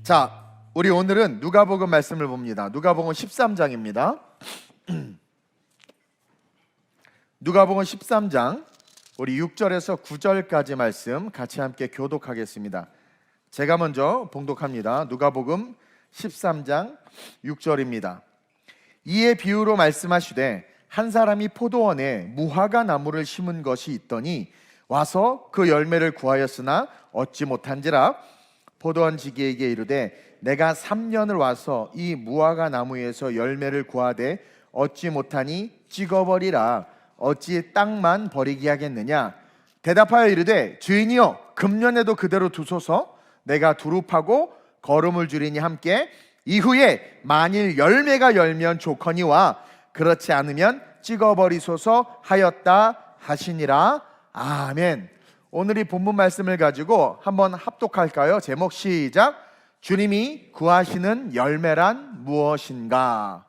자, 우리 오늘은 누가복음 말씀을 봅니다. 누가복음 13장입니다. 누가복음 13장 우리 6절에서 9절까지 말씀 같이 함께 교독하겠습니다. 제가 먼저 봉독합니다. 누가복음 13장 6절입니다. 이에 비유로 말씀하시되 한 사람이 포도원에 무화과 나무를 심은 것이 있더니 와서 그 열매를 구하였으나 얻지 못한지라 포도원 지기에게 이르되 내가 3년을 와서 이 무화과 나무에서 열매를 구하되 얻지 못하니 찍어버리라. 어찌 땅만 버리게 하겠느냐. 대답하여 이르되 주인이여 금년에도 그대로 두소서. 내가 두릅하고 거름을 주리니 함께 이후에 만일 열매가 열면 좋거니와 그렇지 않으면 찍어버리소서 하였다 하시니라. 아멘. 오늘 이 본문 말씀을 가지고 한번 합독할까요? 제목 시작. 주님이 구하시는 열매란 무엇인가?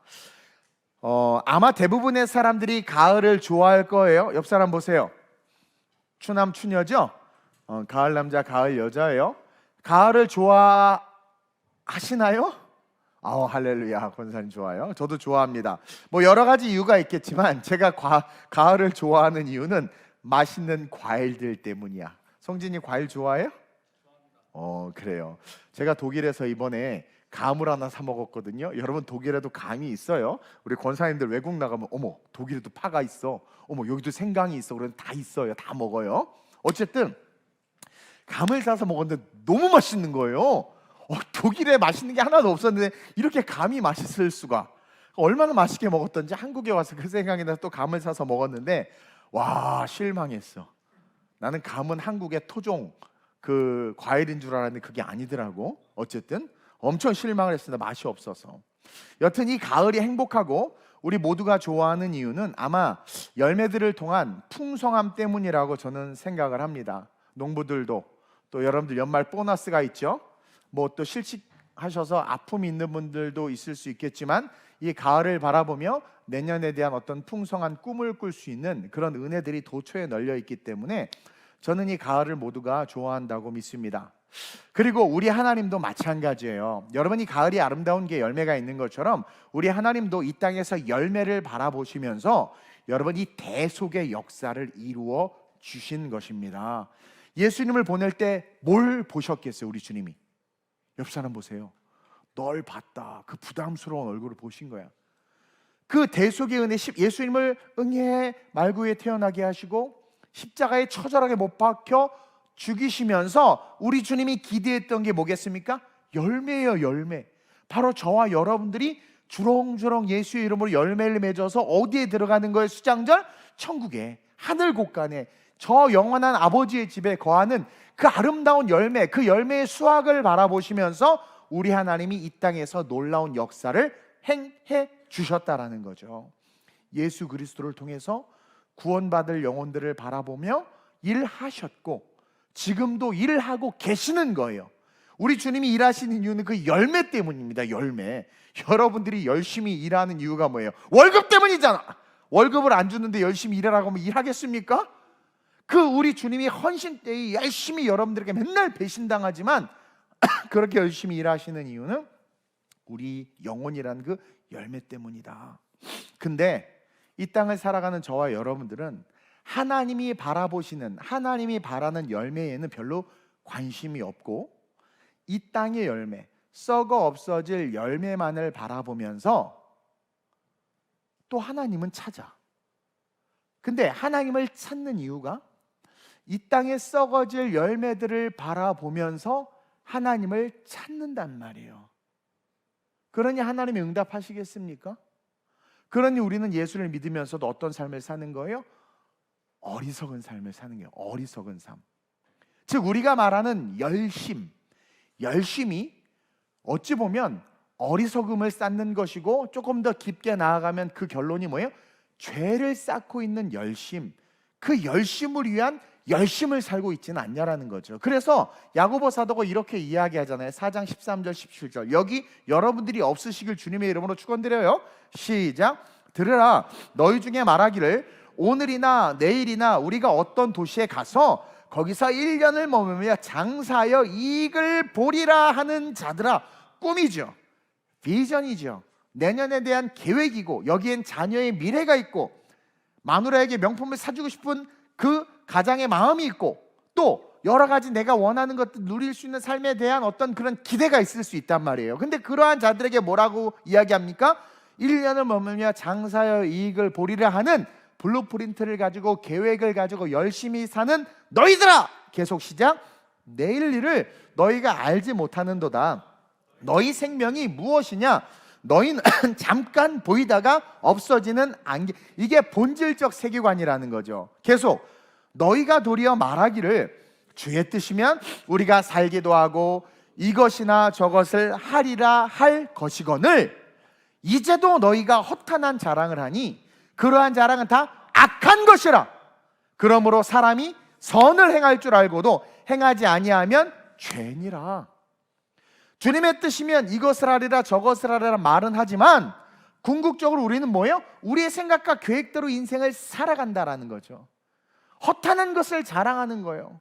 아마 대부분의 사람들이 가을을 좋아할 거예요. 옆 사람 보세요. 추남 추녀죠? 가을 남자 가을 여자예요. 가을을 좋아하시나요? 할렐루야. 권사님 좋아요. 저도 좋아합니다. 뭐 여러 가지 이유가 있겠지만 제가 가을을 좋아하는 이유는 맛있는 과일들 때문이야. 성진이 과일 좋아해요? 그래요. 제가 독일에서 이번에 감을 하나 사 먹었거든요. 여러분 독일에도 감이 있어요. 우리 권사님들 외국 나가면 어머 독일에도 파가 있어. 어머 여기도 생강이 있어. 그런 다 있어요. 다 먹어요. 어쨌든 감을 사서 먹었는데 너무 맛있는 거예요. 독일에 맛있는 게 하나도 없었는데 이렇게 감이 맛있을 수가. 얼마나 맛있게 먹었던지 한국에 와서 그 생각이 나서 또 감을 사서 먹었는데 와 실망했어. 나는 감은 한국의 토종 그 과일인 줄 알았는데 그게 아니더라고. 어쨌든 엄청 실망을 했습니다. 맛이 없어서. 여튼 이 가을이 행복하고 우리 모두가 좋아하는 이유는 아마 열매들을 통한 풍성함 때문이라고 저는 생각을 합니다. 농부들도 또 여러분들 연말 보너스가 있죠. 뭐 또 실직하셔서 아픔이 있는 분들도 있을 수 있겠지만 이 가을을 바라보며 내년에 대한 어떤 풍성한 꿈을 꿀 수 있는 그런 은혜들이 도처에 널려 있기 때문에 저는 이 가을을 모두가 좋아한다고 믿습니다. 그리고 우리 하나님도 마찬가지예요. 여러분이 가을이 아름다운 게 열매가 있는 것처럼 우리 하나님도 이 땅에서 열매를 바라보시면서 여러분 이 대속의 역사를 이루어 주신 것입니다. 예수님을 보낼 때 뭘 보셨겠어요? 우리 주님이 옆 사람 보세요. 널 봤다. 그 부담스러운 얼굴을 보신 거야. 그 대속의 은혜, 예수님을 응해 말구에 태어나게 하시고 십자가에 처절하게 못 박혀 죽이시면서 우리 주님이 기대했던 게 뭐겠습니까? 열매예요. 열매. 바로 저와 여러분들이 주렁주렁 예수의 이름으로 열매를 맺어서 어디에 들어가는 거예요? 수장절? 천국에, 하늘 곳간에 저 영원한 아버지의 집에 거하는 그 아름다운 열매, 그 열매의 수확을 바라보시면서 우리 하나님이 이 땅에서 놀라운 역사를 행해 주셨다라는 거죠. 예수 그리스도를 통해서 구원받을 영혼들을 바라보며 일하셨고 지금도 일하고 계시는 거예요. 우리 주님이 일하시는 이유는 그 열매 때문입니다. 열매. 여러분들이 열심히 일하는 이유가 뭐예요? 월급 때문이잖아. 월급을 안 주는데 열심히 일하라고 하면 일하겠습니까? 그 우리 주님이 헌신 때에 열심히 여러분들에게 맨날 배신당하지만 그렇게 열심히 일하시는 이유는 우리 영혼이라는 그 열매 때문이다. 근데 이 땅을 살아가는 저와 여러분들은 하나님이 바라보시는, 하나님이 바라는 열매에는 별로 관심이 없고 이 땅의 열매, 썩어 없어질 열매만을 바라보면서 또 하나님은 찾아. 근데 하나님을 찾는 이유가 이 땅에 썩어질 열매들을 바라보면서 하나님을 찾는단 말이에요. 그러니 하나님이 응답하시겠습니까? 그러니 우리는 예수를 믿으면서도 어떤 삶을 사는 거예요? 어리석은 삶을 사는 거예요. 어리석은 삶. 즉 우리가 말하는 열심이 어찌 보면 어리석음을 쌓는 것이고 조금 더 깊게 나아가면 그 결론이 뭐예요? 죄를 쌓고 있는 열심. 그 열심을 위한 열심을 살고 있지는 않냐라는 거죠. 그래서 야고보 사도가 이렇게 이야기하잖아요. 4장 13절 17절. 여기 여러분들이 없으시길 주님의 이름으로 축원드려요. 시작. 들으라. 너희 중에 말하기를 오늘이나 내일이나 우리가 어떤 도시에 가서 거기서 1년을 머물며 장사하여 이익을 보리라 하는 자들아. 꿈이죠, 비전이죠, 내년에 대한 계획이고, 여기엔 자녀의 미래가 있고, 마누라에게 명품을 사주고 싶은 그 가장의 마음이 있고, 또 여러 가지 내가 원하는 것들 누릴 수 있는 삶에 대한 어떤 그런 기대가 있을 수 있단 말이에요. 근데 그러한 자들에게 뭐라고 이야기합니까? 1년을 머물며 장사하여 이익을 보리라 하는 블루프린트를 가지고, 계획을 가지고 열심히 사는 너희들아. 계속 시작. 내일 일을 너희가 알지 못하는도다. 너희 생명이 무엇이냐? 너희는 잠깐 보이다가 없어지는 안개. 이게 본질적 세계관이라는 거죠. 계속 너희가 도리어 말하기를 주의 뜻이면 우리가 살기도 하고 이것이나 저것을 하리라 할 것이거늘, 이제도 너희가 허탄한 자랑을 하니 그러한 자랑은 다 악한 것이라. 그러므로 사람이 선을 행할 줄 알고도 행하지 아니하면 죄니라. 주님의 뜻이면 이것을 하리라 저것을 하리라 말은 하지만, 궁극적으로 우리는 뭐예요? 우리의 생각과 계획대로 인생을 살아간다라는 거죠. 허탄한 것을 자랑하는 거예요.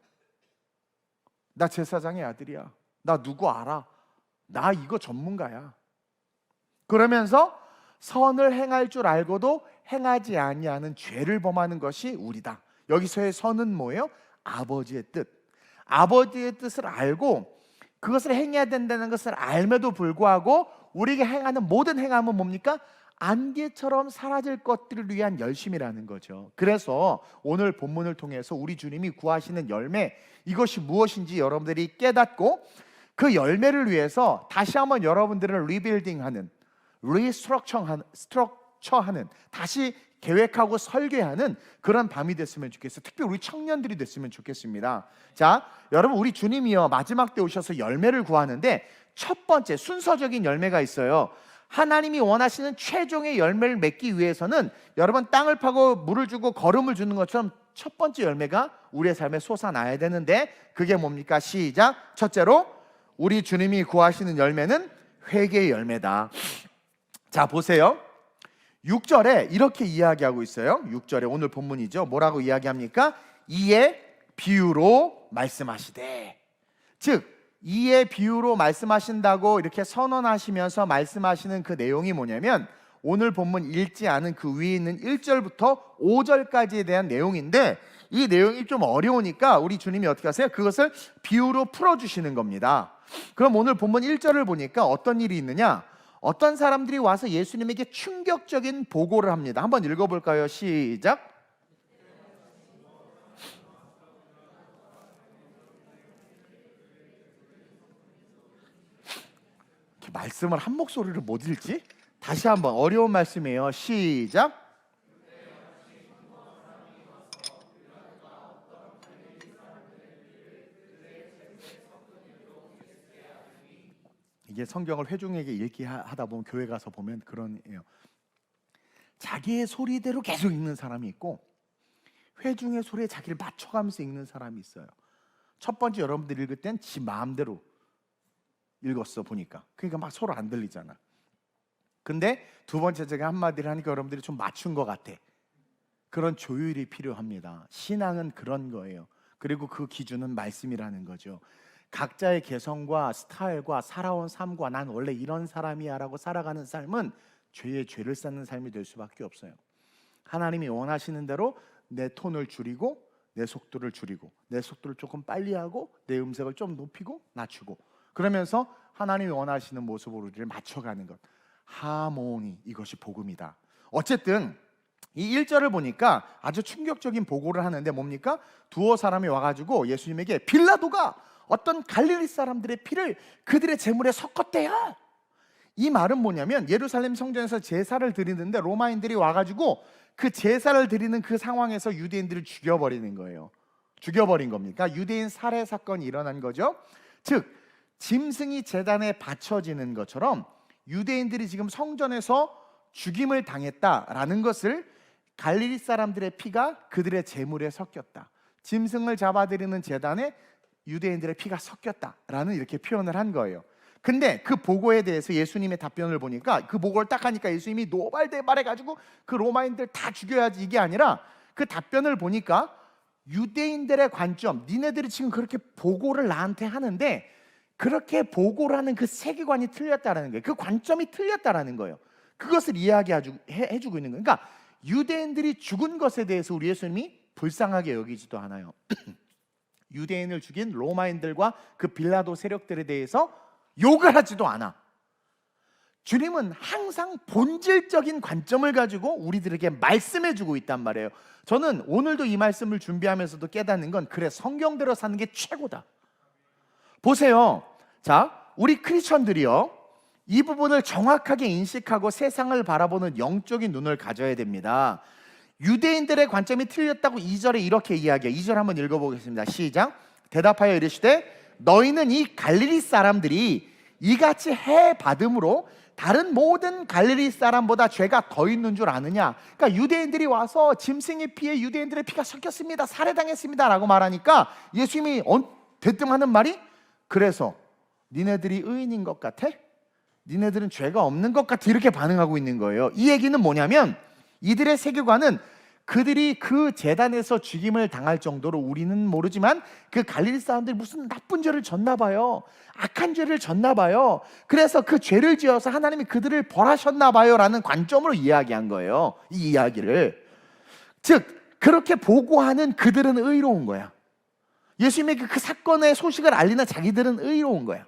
나 제사장의 아들이야, 나 누구 알아, 나 이거 전문가야. 그러면서 선을 행할 줄 알고도 행하지 아니하는 죄를 범하는 것이 우리다. 여기서의 선은 뭐예요? 아버지의 뜻. 아버지의 뜻을 알고 그것을 행해야 된다는 것을 알매도 불구하고 우리가 행하는 모든 행함은 뭡니까? 안개처럼 사라질 것들을 위한 열심이라는 거죠. 그래서 오늘 본문을 통해서 우리 주님이 구하시는 열매, 이것이 무엇인지 여러분들이 깨닫고 그 열매를 위해서 다시 한번 여러분들을 리빌딩하는, 리스트럭처하는, 다시 계획하고 설계하는 그런 밤이 됐으면 좋겠어요. 특별히 우리 청년들이 됐으면 좋겠습니다. 자, 여러분, 우리 주님이요 마지막 때 오셔서 열매를 구하는데 첫 번째 순서적인 열매가 있어요. 하나님이 원하시는 최종의 열매를 맺기 위해서는 여러분 땅을 파고 물을 주고 거름을 주는 것처럼 첫 번째 열매가 우리의 삶에 솟아나야 되는데, 그게 뭡니까? 시작. 첫째로 우리 주님이 구하시는 열매는 회개의 열매다. 자, 보세요. 6절에 이렇게 이야기하고 있어요. 6절에 오늘 본문이죠. 뭐라고 이야기합니까? 이에 비유로 말씀하시되. 즉 이에 비유로 말씀하신다고 이렇게 선언하시면서 말씀하시는 그 내용이 뭐냐면, 오늘 본문 읽지 않은 그 위에 있는 1절부터 5절까지에 대한 내용인데, 이 내용이 좀 어려우니까 우리 주님이 어떻게 하세요? 그것을 비유로 풀어주시는 겁니다. 그럼 오늘 본문 1절을 보니까 어떤 일이 있느냐? 어떤 사람들이 와서 예수님에게 충격적인 보고를 합니다. 한번 읽어볼까요? 시작. 말씀을 한 목소리로 못 읽지? 다시 한번, 어려운 말씀이에요. 시작. 이게 성경을 회중에게 읽기 하다 보면, 교회 가서 보면 그런 예요. 자기의 소리대로 계속 읽는 사람이 있고 회중의 소리에 자기를 맞춰가면서 읽는 사람이 있어요. 첫 번째 여러분들 읽을 땐 지 마음대로 읽었어 보니까. 그러니까 막 서로 안 들리잖아. 근데 두 번째 제가 한마디를 하니까 여러분들이 좀 맞춘 것 같아. 그런 조율이 필요합니다. 신앙은 그런 거예요. 그리고 그 기준은 말씀이라는 거죠. 각자의 개성과 스타일과 살아온 삶과 난 원래 이런 사람이야 라고 살아가는 삶은 죄에 죄를 쌓는 삶이 될 수밖에 없어요. 하나님이 원하시는 대로 내 톤을 줄이고 내 속도를 줄이고 내 속도를 조금 빨리 하고 내 음색을 좀 높이고 낮추고, 그러면서 하나님이 원하시는 모습으로 우리를 맞춰가는 것, 하모니, 이것이 복음이다. 어쨌든 이 1절을 보니까 아주 충격적인 보고를 하는데 뭡니까? 두어 사람이 와가지고 예수님에게 빌라도가 어떤 갈릴리 사람들의 피를 그들의 제물에 섞었대요. 이 말은 뭐냐면, 예루살렘 성전에서 제사를 드리는데 로마인들이 와가지고 그 제사를 드리는 그 상황에서 유대인들을 죽여버리는 거예요. 죽여버린 겁니까? 유대인 살해 사건이 일어난 거죠. 즉 짐승이 제단에 바쳐지는 것처럼 유대인들이 지금 성전에서 죽임을 당했다라는 것을 갈릴리 사람들의 피가 그들의 제물에 섞였다, 짐승을 잡아들이는 제단에 유대인들의 피가 섞였다라는 이렇게 표현을 한 거예요. 근데 그 보고에 대해서 예수님의 답변을 보니까, 그 보고를 딱 하니까 예수님이 노발대발해가지고 그 로마인들 다 죽여야지, 이게 아니라 그 답변을 보니까 유대인들의 관점, 니네들이 지금 그렇게 보고를 나한테 하는데 그렇게 보고를 하는 그 세계관이 틀렸다라는 거예요. 그 관점이 틀렸다라는 거예요. 그것을 이야기해주고 있는 거예요. 그러니까 유대인들이 죽은 것에 대해서 우리 예수님이 불쌍하게 여기지도 않아요. 유대인을 죽인 로마인들과 그 빌라도 세력들에 대해서 욕을 하지도 않아. 주님은 항상 본질적인 관점을 가지고 우리들에게 말씀해주고 있단 말이에요. 저는 오늘도 이 말씀을 준비하면서도 깨닫는 건 그래, 성경대로 사는 게 최고다. 보세요. 자, 우리 크리스천들이요, 이 부분을 정확하게 인식하고 세상을 바라보는 영적인 눈을 가져야 됩니다. 유대인들의 관점이 틀렸다고 2절에 이렇게 이야기해요. 2절 한번 읽어보겠습니다. 시작. 대답하여 이르시되 너희는 이 갈릴리 사람들이 이같이 해 받음으로 다른 모든 갈릴리 사람보다 죄가 더 있는 줄 아느냐. 그러니까 유대인들이 와서 짐승의 피에 유대인들의 피가 섞였습니다, 살해당했습니다 라고 말하니까 예수님이 대뜸하는 말이, 그래서 니네들이 의인인 것 같아? 니네들은 죄가 없는 것 같아? 이렇게 반응하고 있는 거예요. 이 얘기는 뭐냐면 이들의 세계관은 그들이 그 제단에서 죽임을 당할 정도로, 우리는 모르지만 그 갈릴리 사람들이 무슨 나쁜 죄를 졌나 봐요. 악한 죄를 졌나 봐요. 그래서 그 죄를 지어서 하나님이 그들을 벌하셨나 봐요 라는 관점으로 이야기한 거예요, 이 이야기를. 즉 그렇게 보고하는 그들은 의로운 거야. 예수님에게 그 사건의 소식을 알리는 자기들은 의로운 거야.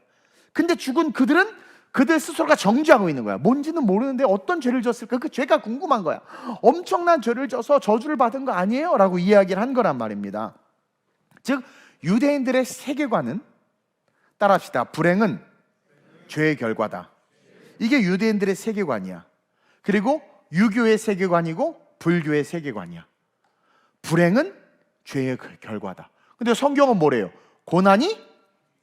근데 죽은 그들은 그들 스스로가 정죄하고 있는 거야. 뭔지는 모르는데 어떤 죄를 졌을까? 그 죄가 궁금한 거야. 엄청난 죄를 져서 저주를 받은 거 아니에요? 라고 이야기를 한 거란 말입니다. 즉 유대인들의 세계관은, 따라합시다, 불행은 죄의 결과다. 이게 유대인들의 세계관이야. 그리고 유교의 세계관이고 불교의 세계관이야. 불행은 죄의 결과다. 근데 성경은 뭐래요? 고난이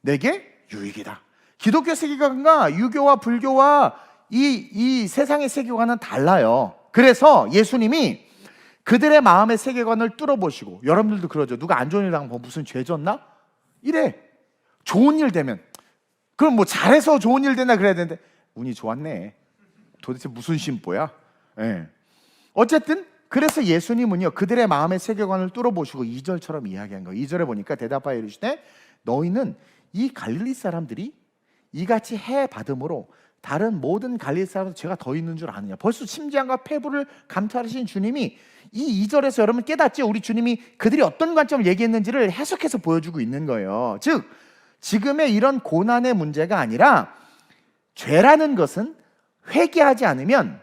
내게 유익이다. 기독교 세계관과 유교와 불교와 이 세상의 세계관은 달라요. 그래서 예수님이 그들의 마음의 세계관을 뚫어보시고, 여러분들도 그러죠. 누가 안 좋은 일 당하면 무슨 죄 졌나? 이래. 좋은 일 되면, 그럼 뭐 잘해서 좋은 일 된다 그래야 되는데 운이 좋았네. 도대체 무슨 심보야? 예. 어쨌든 그래서 예수님은요 그들의 마음의 세계관을 뚫어보시고 2절처럼 이야기한 거예요. 2절에 보니까 대답하여 이르시되 너희는 이 갈릴리 사람들이 이같이 해 받음으로 다른 모든 갈릴리 사람들 죄가 더 있는 줄 아느냐. 벌써 심장과 폐부를 감찰하신 주님이 이 2절에서 여러분 깨닫죠? 우리 주님이 그들이 어떤 관점을 얘기했는지를 해석해서 보여주고 있는 거예요. 즉 지금의 이런 고난의 문제가 아니라, 죄라는 것은 회개하지 않으면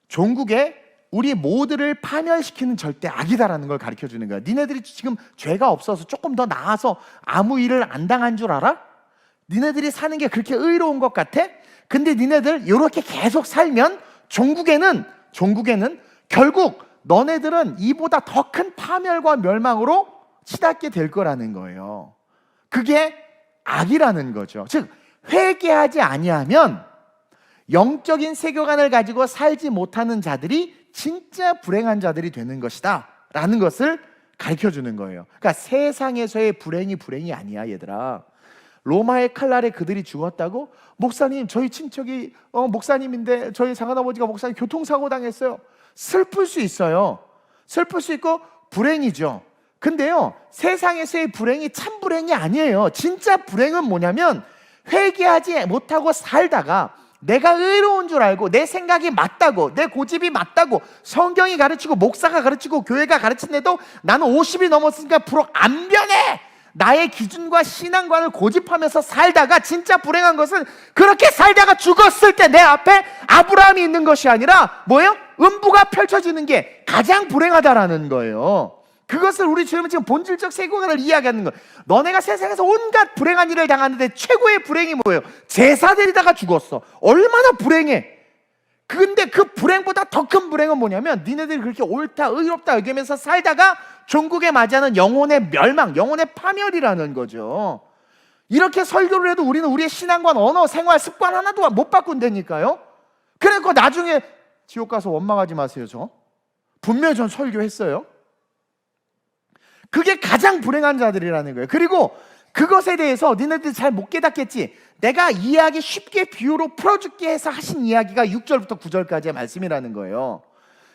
종국에 우리 모두를 파멸시키는 절대 악이다라는 걸 가르쳐주는 거야. 니네들이 지금 죄가 없어서 조금 더 나아서 아무 일을 안 당한 줄 알아? 니네들이 사는 게 그렇게 의로운 것 같아? 근데 니네들 이렇게 계속 살면 종국에는 결국 너네들은 이보다 더 큰 파멸과 멸망으로 치닫게 될 거라는 거예요. 그게 악이라는 거죠. 즉 회개하지 아니하면 영적인 세계관을 가지고 살지 못하는 자들이 진짜 불행한 자들이 되는 것이다 라는 것을 가르쳐주는 거예요. 그러니까 세상에서의 불행이 아니야 얘들아. 로마의 칼날에 그들이 죽었다고? 목사님, 저희 친척이 목사님인데 저희 작은아버지가 목사님 교통사고 당했어요. 슬플 수 있어요. 슬플 수 있고 불행이죠. 근데요 세상에서의 불행이 참 불행이 아니에요. 진짜 불행은 뭐냐면 회개하지 못하고 살다가 내가 의로운 줄 알고 내 생각이 맞다고, 내 고집이 맞다고 성경이 가르치고 목사가 가르치고 교회가 가르치는데도 나는 50이 넘었으니까 부록 안 변해, 나의 기준과 신앙관을 고집하면서 살다가, 진짜 불행한 것은 그렇게 살다가 죽었을 때 내 앞에 아브라함이 있는 것이 아니라 뭐예요? 음부가 펼쳐지는 게 가장 불행하다라는 거예요. 그것을 우리 주님은 지금 본질적 세계관을 이야기하는 거예요. 너네가 세상에서 온갖 불행한 일을 당하는데 최고의 불행이 뭐예요? 제사 드리다가 죽었어. 얼마나 불행해. 근데 그 불행보다 더 큰 불행은 뭐냐면 니네들이 그렇게 옳다 의롭다 여기면서 살다가 종국에 맞이하는 영혼의 멸망, 영혼의 파멸이라는 거죠. 이렇게 설교를 해도 우리는 우리의 신앙관, 언어, 생활, 습관 하나도 못 바꾼다니까요. 그러니까 나중에 지옥 가서 원망하지 마세요. 저 분명히 전 설교했어요. 그게 가장 불행한 자들이라는 거예요. 그리고 그것에 대해서 니네들 잘 못 깨닫겠지. 내가 이야기 쉽게 비유로 풀어줄게 해서 하신 이야기가 6절부터 9절까지의 말씀이라는 거예요.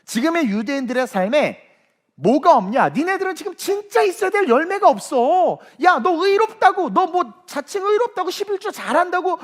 지금의 유대인들의 삶에 뭐가 없냐? 니네들은 지금 진짜 있어야 될 열매가 없어. 야, 너 의롭다고, 너 뭐 자칭 의롭다고 11조 잘한다고,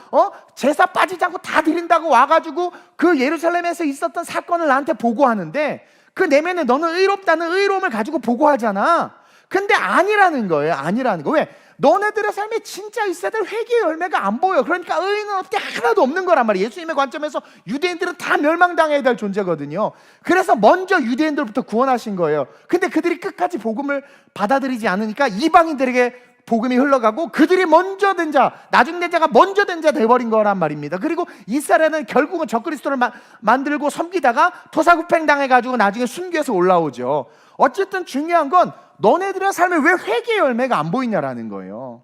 제사 빠지지 않고 다 드린다고 와가지고 그 예루살렘에서 있었던 사건을 나한테 보고하는데 그 내면에 너는 의롭다는 의로움을 가지고 보고하잖아. 근데 아니라는 거예요. 아니라는 거. 왜? 너네들의 삶에 진짜 있어야 될 회개의 열매가 안 보여. 그러니까 의인은 없대 하나도 없는 거란 말이에요. 예수님의 관점에서 유대인들은 다 멸망당해야 될 존재거든요. 그래서 먼저 유대인들부터 구원하신 거예요. 근데 그들이 끝까지 복음을 받아들이지 않으니까 이방인들에게 복음이 흘러가고 그들이 먼저 된 자, 나중 된 자가 먼저 된 자 돼버린 거란 말입니다. 그리고 이스라엘은 결국은 적그리스도를 만들고 섬기다가 토사구팽 당해가지고 나중에 순교해서 올라오죠. 어쨌든 중요한 건 너네들의 삶에 왜 회개의 열매가 안 보이냐라는 거예요.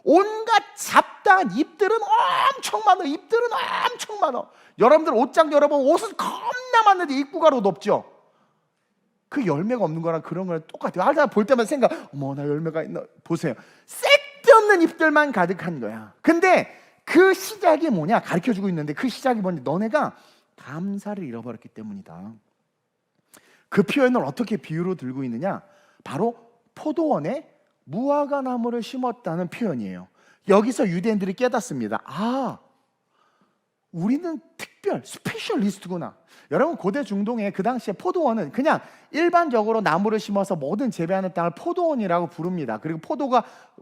온갖 잡다한 잎들은 엄청 많아. 잎들은 엄청 많아. 여러분들 옷장 열어보면 옷은 겁나 많은데 입구가 높죠. 그 열매가 없는 거랑 그런 거랑 똑같아요. 하다 볼 때마다 생각, 어머, 나 열매가 있나? 보세요. 쓸데없는 잎들만 가득한 거야. 근데 그 시작이 뭐냐? 가르쳐주고 있는데 그 시작이 뭐냐? 너네가 감사를 잃어버렸기 때문이다. 그 표현을 어떻게 비유로 들고 있느냐? 바로 포도원에 무화과 나무를 심었다는 표현이에요. 여기서 유대인들이 깨닫습니다. 아, 우리는 특별, 스페셜리스트구나. 여러분, 고대 중동에 그 당시에 포도원은 그냥 일반적으로 나무를 심어서 모든 재배하는 땅을 포도원이라고 부릅니다. 그리고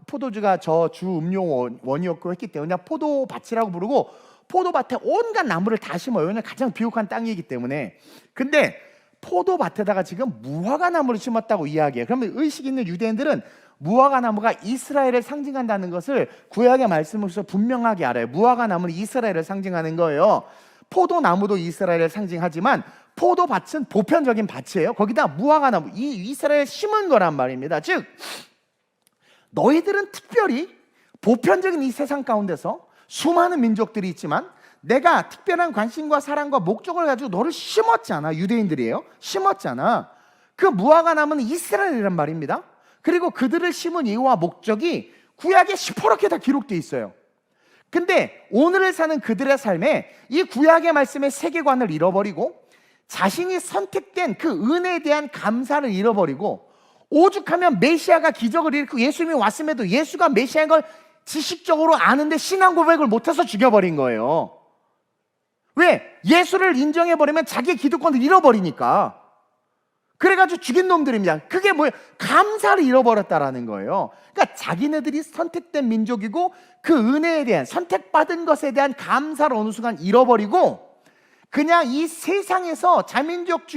포도주가 저 주 음료원이었고 했기 때문에 그냥 포도밭이라고 부르고 포도밭에 온갖 나무를 다 심어요. 왜냐하면 가장 비옥한 땅이기 때문에. 근데 포도밭에다가 지금 무화과 나무를 심었다고 이야기해요. 그러면 의식 있는 유대인들은 무화과 나무가 이스라엘을 상징한다는 것을 구약의 말씀으로서 분명하게 알아요. 무화과 나무는 이스라엘을 상징하는 거예요. 포도나무도 이스라엘을 상징하지만 포도밭은 보편적인 밭이에요. 거기다 무화과 나무, 이 이스라엘 심은 거란 말입니다. 즉 너희들은 특별히 보편적인 이 세상 가운데서 수많은 민족들이 있지만 내가 특별한 관심과 사랑과 목적을 가지고 너를 심었잖아. 유대인들이에요. 심었잖아. 그 무화과 나무는 이스라엘이란 말입니다. 그리고 그들을 심은 이유와 목적이 구약에 시퍼렇게 다 기록되어 있어요. 근데 오늘을 사는 그들의 삶에 이 구약의 말씀의 세계관을 잃어버리고 자신이 선택된 그 은혜에 대한 감사를 잃어버리고 오죽하면 메시아가 기적을 일으키고 예수님이 왔음에도 예수가 메시아인 걸 지식적으로 아는데 신앙 고백을 못해서 죽여버린 거예요. 왜? 예수를 인정해버리면 자기의 기득권을 잃어버리니까. 그래가지고 죽인 놈들입니다. 그게 뭐예요? 감사를 잃어버렸다라는 거예요. 그러니까 자기네들이 선택된 민족이고 그 은혜에 대한, 선택받은 것에 대한 감사를 어느 순간 잃어버리고 그냥 이 세상에서 자민족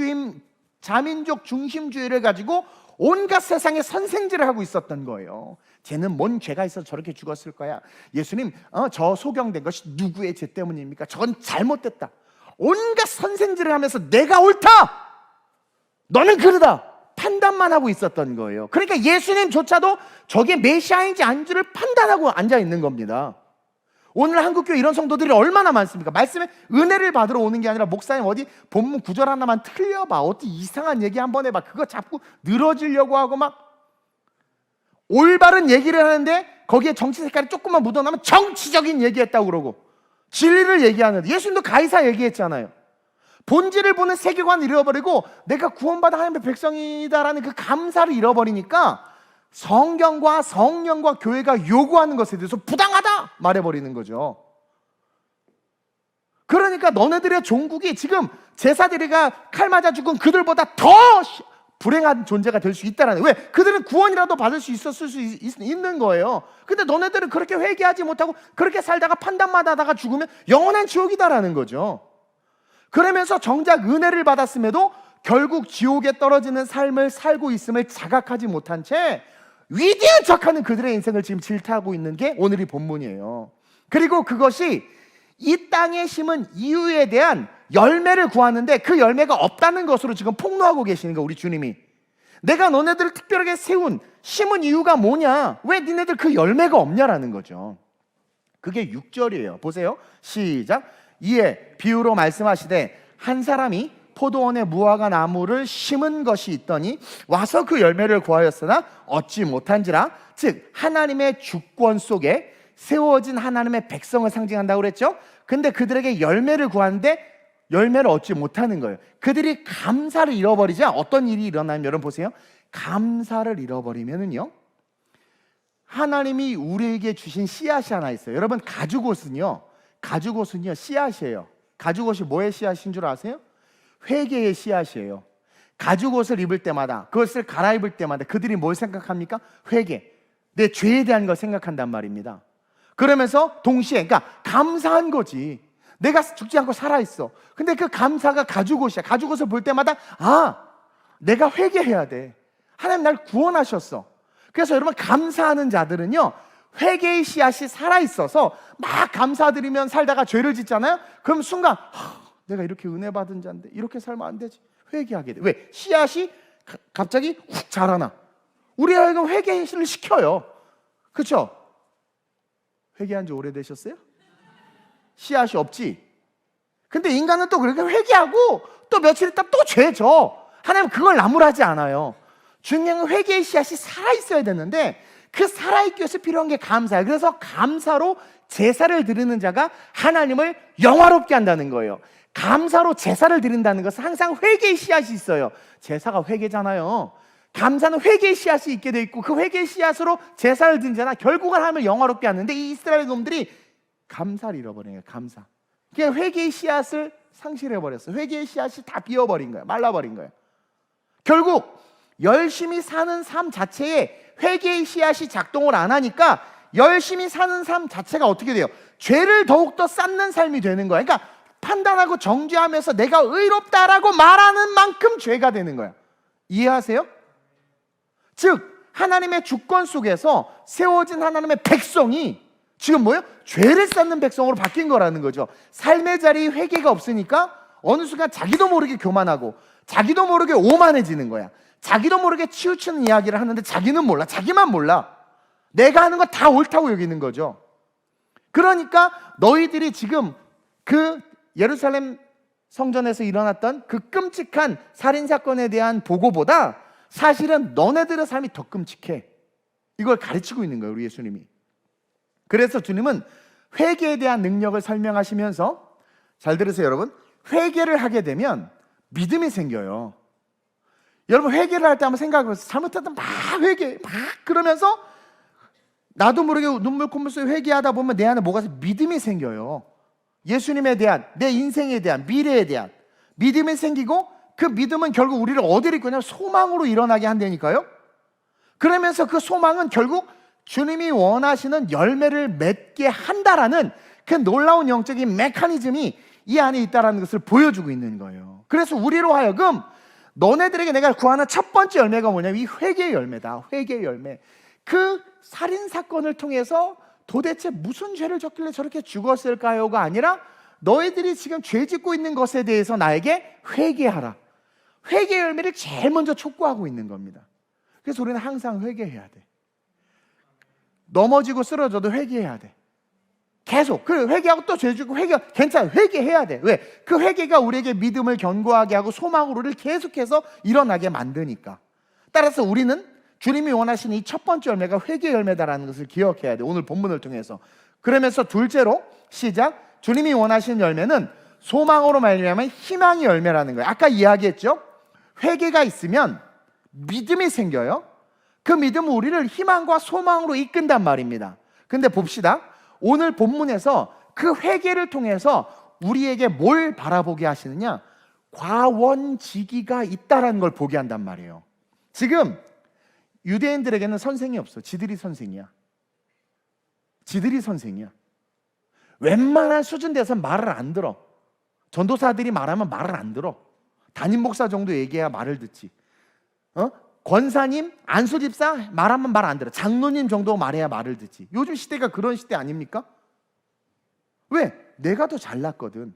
중심주의를 가지고 온갖 세상의 선생질을 하고 있었던 거예요. 쟤는 뭔 죄가 있어서 저렇게 죽었을 거야. 예수님, 저 소경된 것이 누구의 죄 때문입니까? 저건 잘못됐다. 온갖 선생질을 하면서 내가 옳다! 너는 그러다! 판단만 하고 있었던 거예요. 그러니까 예수님조차도 저게 메시아인지 아닌지를 판단하고 앉아있는 겁니다. 오늘 한국교회 이런 성도들이 얼마나 많습니까? 말씀에 은혜를 받으러 오는 게 아니라 목사님 어디 본문 구절 하나만 틀려봐. 어디 이상한 얘기 한번 해봐. 그거 자꾸 늘어지려고 하고 막 올바른 얘기를 하는데 거기에 정치 색깔이 조금만 묻어나면 정치적인 얘기했다고 그러고 진리를 얘기하는데 예수님도 가이사 얘기했잖아요. 본질을 보는 세계관을 잃어버리고 내가 구원받은 하나님의 백성이다라는 그 감사를 잃어버리니까 성경과 성령과 교회가 요구하는 것에 대해서 부당하다 말해버리는 거죠. 그러니까 너네들의 종국이 지금 제사드리가 칼 맞아 죽은 그들보다 더 불행한 존재가 될 수 있다라는. 왜? 그들은 구원이라도 받을 수 있었을 수 있는 거예요. 근데 너네들은 그렇게 회개하지 못하고 그렇게 살다가 판단만 하다가 죽으면 영원한 지옥이다라는 거죠. 그러면서 정작 은혜를 받았음에도 결국 지옥에 떨어지는 삶을 살고 있음을 자각하지 못한 채 위대한 척하는 그들의 인생을 지금 질타하고 있는 게 오늘의 본문이에요. 그리고 그것이 이 땅에 심은 이유에 대한 열매를 구하는데 그 열매가 없다는 것으로 지금 폭로하고 계시는 거예요. 우리 주님이 내가 너네들을 특별하게 심은 이유가 뭐냐, 왜 니네들 그 열매가 없냐라는 거죠. 그게 6절이에요 보세요. 시작. 이에 비유로 말씀하시되 한 사람이 포도원에 무화과 나무를 심은 것이 있더니 와서 그 열매를 구하였으나 얻지 못한지라. 즉 하나님의 주권 속에 세워진 하나님의 백성을 상징한다고 그랬죠. 근데 그들에게 열매를 구하는데 열매를 얻지 못하는 거예요. 그들이 감사를 잃어버리자 어떤 일이 일어나면, 여러분 보세요. 감사를 잃어버리면은요, 하나님이 우리에게 주신 씨앗이 하나 있어요. 여러분, 가죽옷은요 씨앗이에요. 가죽옷이 뭐의 씨앗인 줄 아세요? 회개의 씨앗이에요. 가죽옷을 입을 때마다, 그것을 갈아입을 때마다 그들이 뭘 생각합니까? 회개, 내 죄에 대한 걸 생각한단 말입니다. 그러면서 동시에, 그러니까 감사한 거지. 내가 죽지 않고 살아있어. 근데 그 감사가 가죽옷이야. 가죽옷을 볼 때마다 내가 회개해야 돼. 하나님 날 구원하셨어. 그래서 여러분, 감사하는 자들은요, 회개의 씨앗이 살아있어서 막 감사드리면 살다가 죄를 짓잖아요. 그럼 순간 내가 이렇게 은혜 받은 자인데 이렇게 살면 안 되지. 회개하게 돼. 왜? 씨앗이 갑자기 훅 자라나. 우리 하여금 회개를 시켜요. 그렇죠? 회개한 지 오래되셨어요? 씨앗이 없지. 근데 인간은 또 그렇게 회개하고 또 며칠 있다 또 죄져. 하나님은 그걸 나무라지 않아요. 중요한 건 회개의 씨앗이 살아있어야 되는데, 그 살아있기 위해서 필요한 게 감사예요. 그래서 감사로 제사를 드리는 자가 하나님을 영화롭게 한다는 거예요. 감사로 제사를 드린다는 것은 항상 회개의 씨앗이 있어요. 제사가 회개잖아요. 감사는 회개의 씨앗이 있게 돼 있고, 그 회개의 씨앗으로 제사를 드린 자나 결국은 하나님을 영화롭게 하는데, 이 이스라엘 놈들이 감사를 잃어버린 거예요. 감사. 그냥 회개의 씨앗을 상실해버렸어요. 회개의 씨앗이 다 비어버린 거예요. 말라버린 거예요. 결국 열심히 사는 삶 자체에 회개의 씨앗이 작동을 안 하니까 열심히 사는 삶 자체가 어떻게 돼요? 죄를 더욱더 쌓는 삶이 되는 거예요. 그러니까 판단하고 정죄하면서 내가 의롭다라고 말하는 만큼 죄가 되는 거예요. 이해하세요? 즉 하나님의 주권 속에서 세워진 하나님의 백성이 지금 뭐예요? 죄를 쌓는 백성으로 바뀐 거라는 거죠. 삶의 자리에 회개가 없으니까 어느 순간 자기도 모르게 교만하고 자기도 모르게 오만해지는 거야. 자기도 모르게 치우치는 이야기를 하는데 자기는 몰라. 자기만 몰라. 내가 하는 거 다 옳다고 여기는 거죠. 그러니까 너희들이 지금 그 예루살렘 성전에서 일어났던 그 끔찍한 살인사건에 대한 보고보다 사실은 너네들의 삶이 더 끔찍해. 이걸 가르치고 있는 거예요, 우리 예수님이. 그래서 주님은 회개에 대한 능력을 설명하시면서, 잘 들으세요 여러분, 회개를 하게 되면 믿음이 생겨요. 여러분, 회개를 할 때 한번 생각해보세요. 잘못했다 막 회개 막 그러면서 나도 모르게 눈물 콧물 속에 회개하다 보면 내 안에 뭐가 믿음이 생겨요. 예수님에 대한, 내 인생에 대한, 미래에 대한 믿음이 생기고, 그 믿음은 결국 우리를 어디로 이끄냐면 소망으로 일어나게 한다니까요. 그러면서 그 소망은 결국 주님이 원하시는 열매를 맺게 한다라는 그 놀라운 영적인 메커니즘이 이 안에 있다는 것을 보여주고 있는 거예요. 그래서 우리로 하여금 너네들에게 내가 구하는 첫 번째 열매가 뭐냐면 이 회개의 열매다. 회개의 열매. 그 살인사건을 통해서 도대체 무슨 죄를 졌길래 저렇게 죽었을까요가 아니라, 너희들이 지금 죄 짓고 있는 것에 대해서 나에게 회개하라. 회개의 열매를 제일 먼저 촉구하고 있는 겁니다. 그래서 우리는 항상 회개해야 돼. 넘어지고 쓰러져도 회개해야 돼. 계속. 그 회개하고 또 죄 짓고 괜찮아. 회개해야 돼. 왜? 그 회개가 우리에게 믿음을 견고하게 하고 소망으로를 계속해서 일어나게 만드니까. 따라서 우리는 주님이 원하시는 이 첫 번째 열매가 회개 열매다라는 것을 기억해야 돼. 오늘 본문을 통해서. 그러면서 둘째로 시작. 주님이 원하시는 열매는 소망으로 말미암은 희망의 열매라는 거예요. 아까 이야기했죠? 회개가 있으면 믿음이 생겨요. 그 믿음은 우리를 희망과 소망으로 이끈단 말입니다. 근데 봅시다. 오늘 본문에서 그 회개를 통해서 우리에게 뭘 바라보게 하시느냐? 과원지기가 있다라는 걸 보게 한단 말이에요. 지금 유대인들에게는 선생이 없어. 지들이 선생이야. 지들이 선생이야. 웬만한 수준 돼서 말을 안 들어. 전도사들이 말하면 말을 안 들어. 담임 목사 정도 얘기해야 말을 듣지. 권사님, 안수집사 말하면 말 안 들어. 장로님 정도 말해야 말을 듣지. 요즘 시대가 그런 시대 아닙니까? 왜? 내가 더 잘났거든.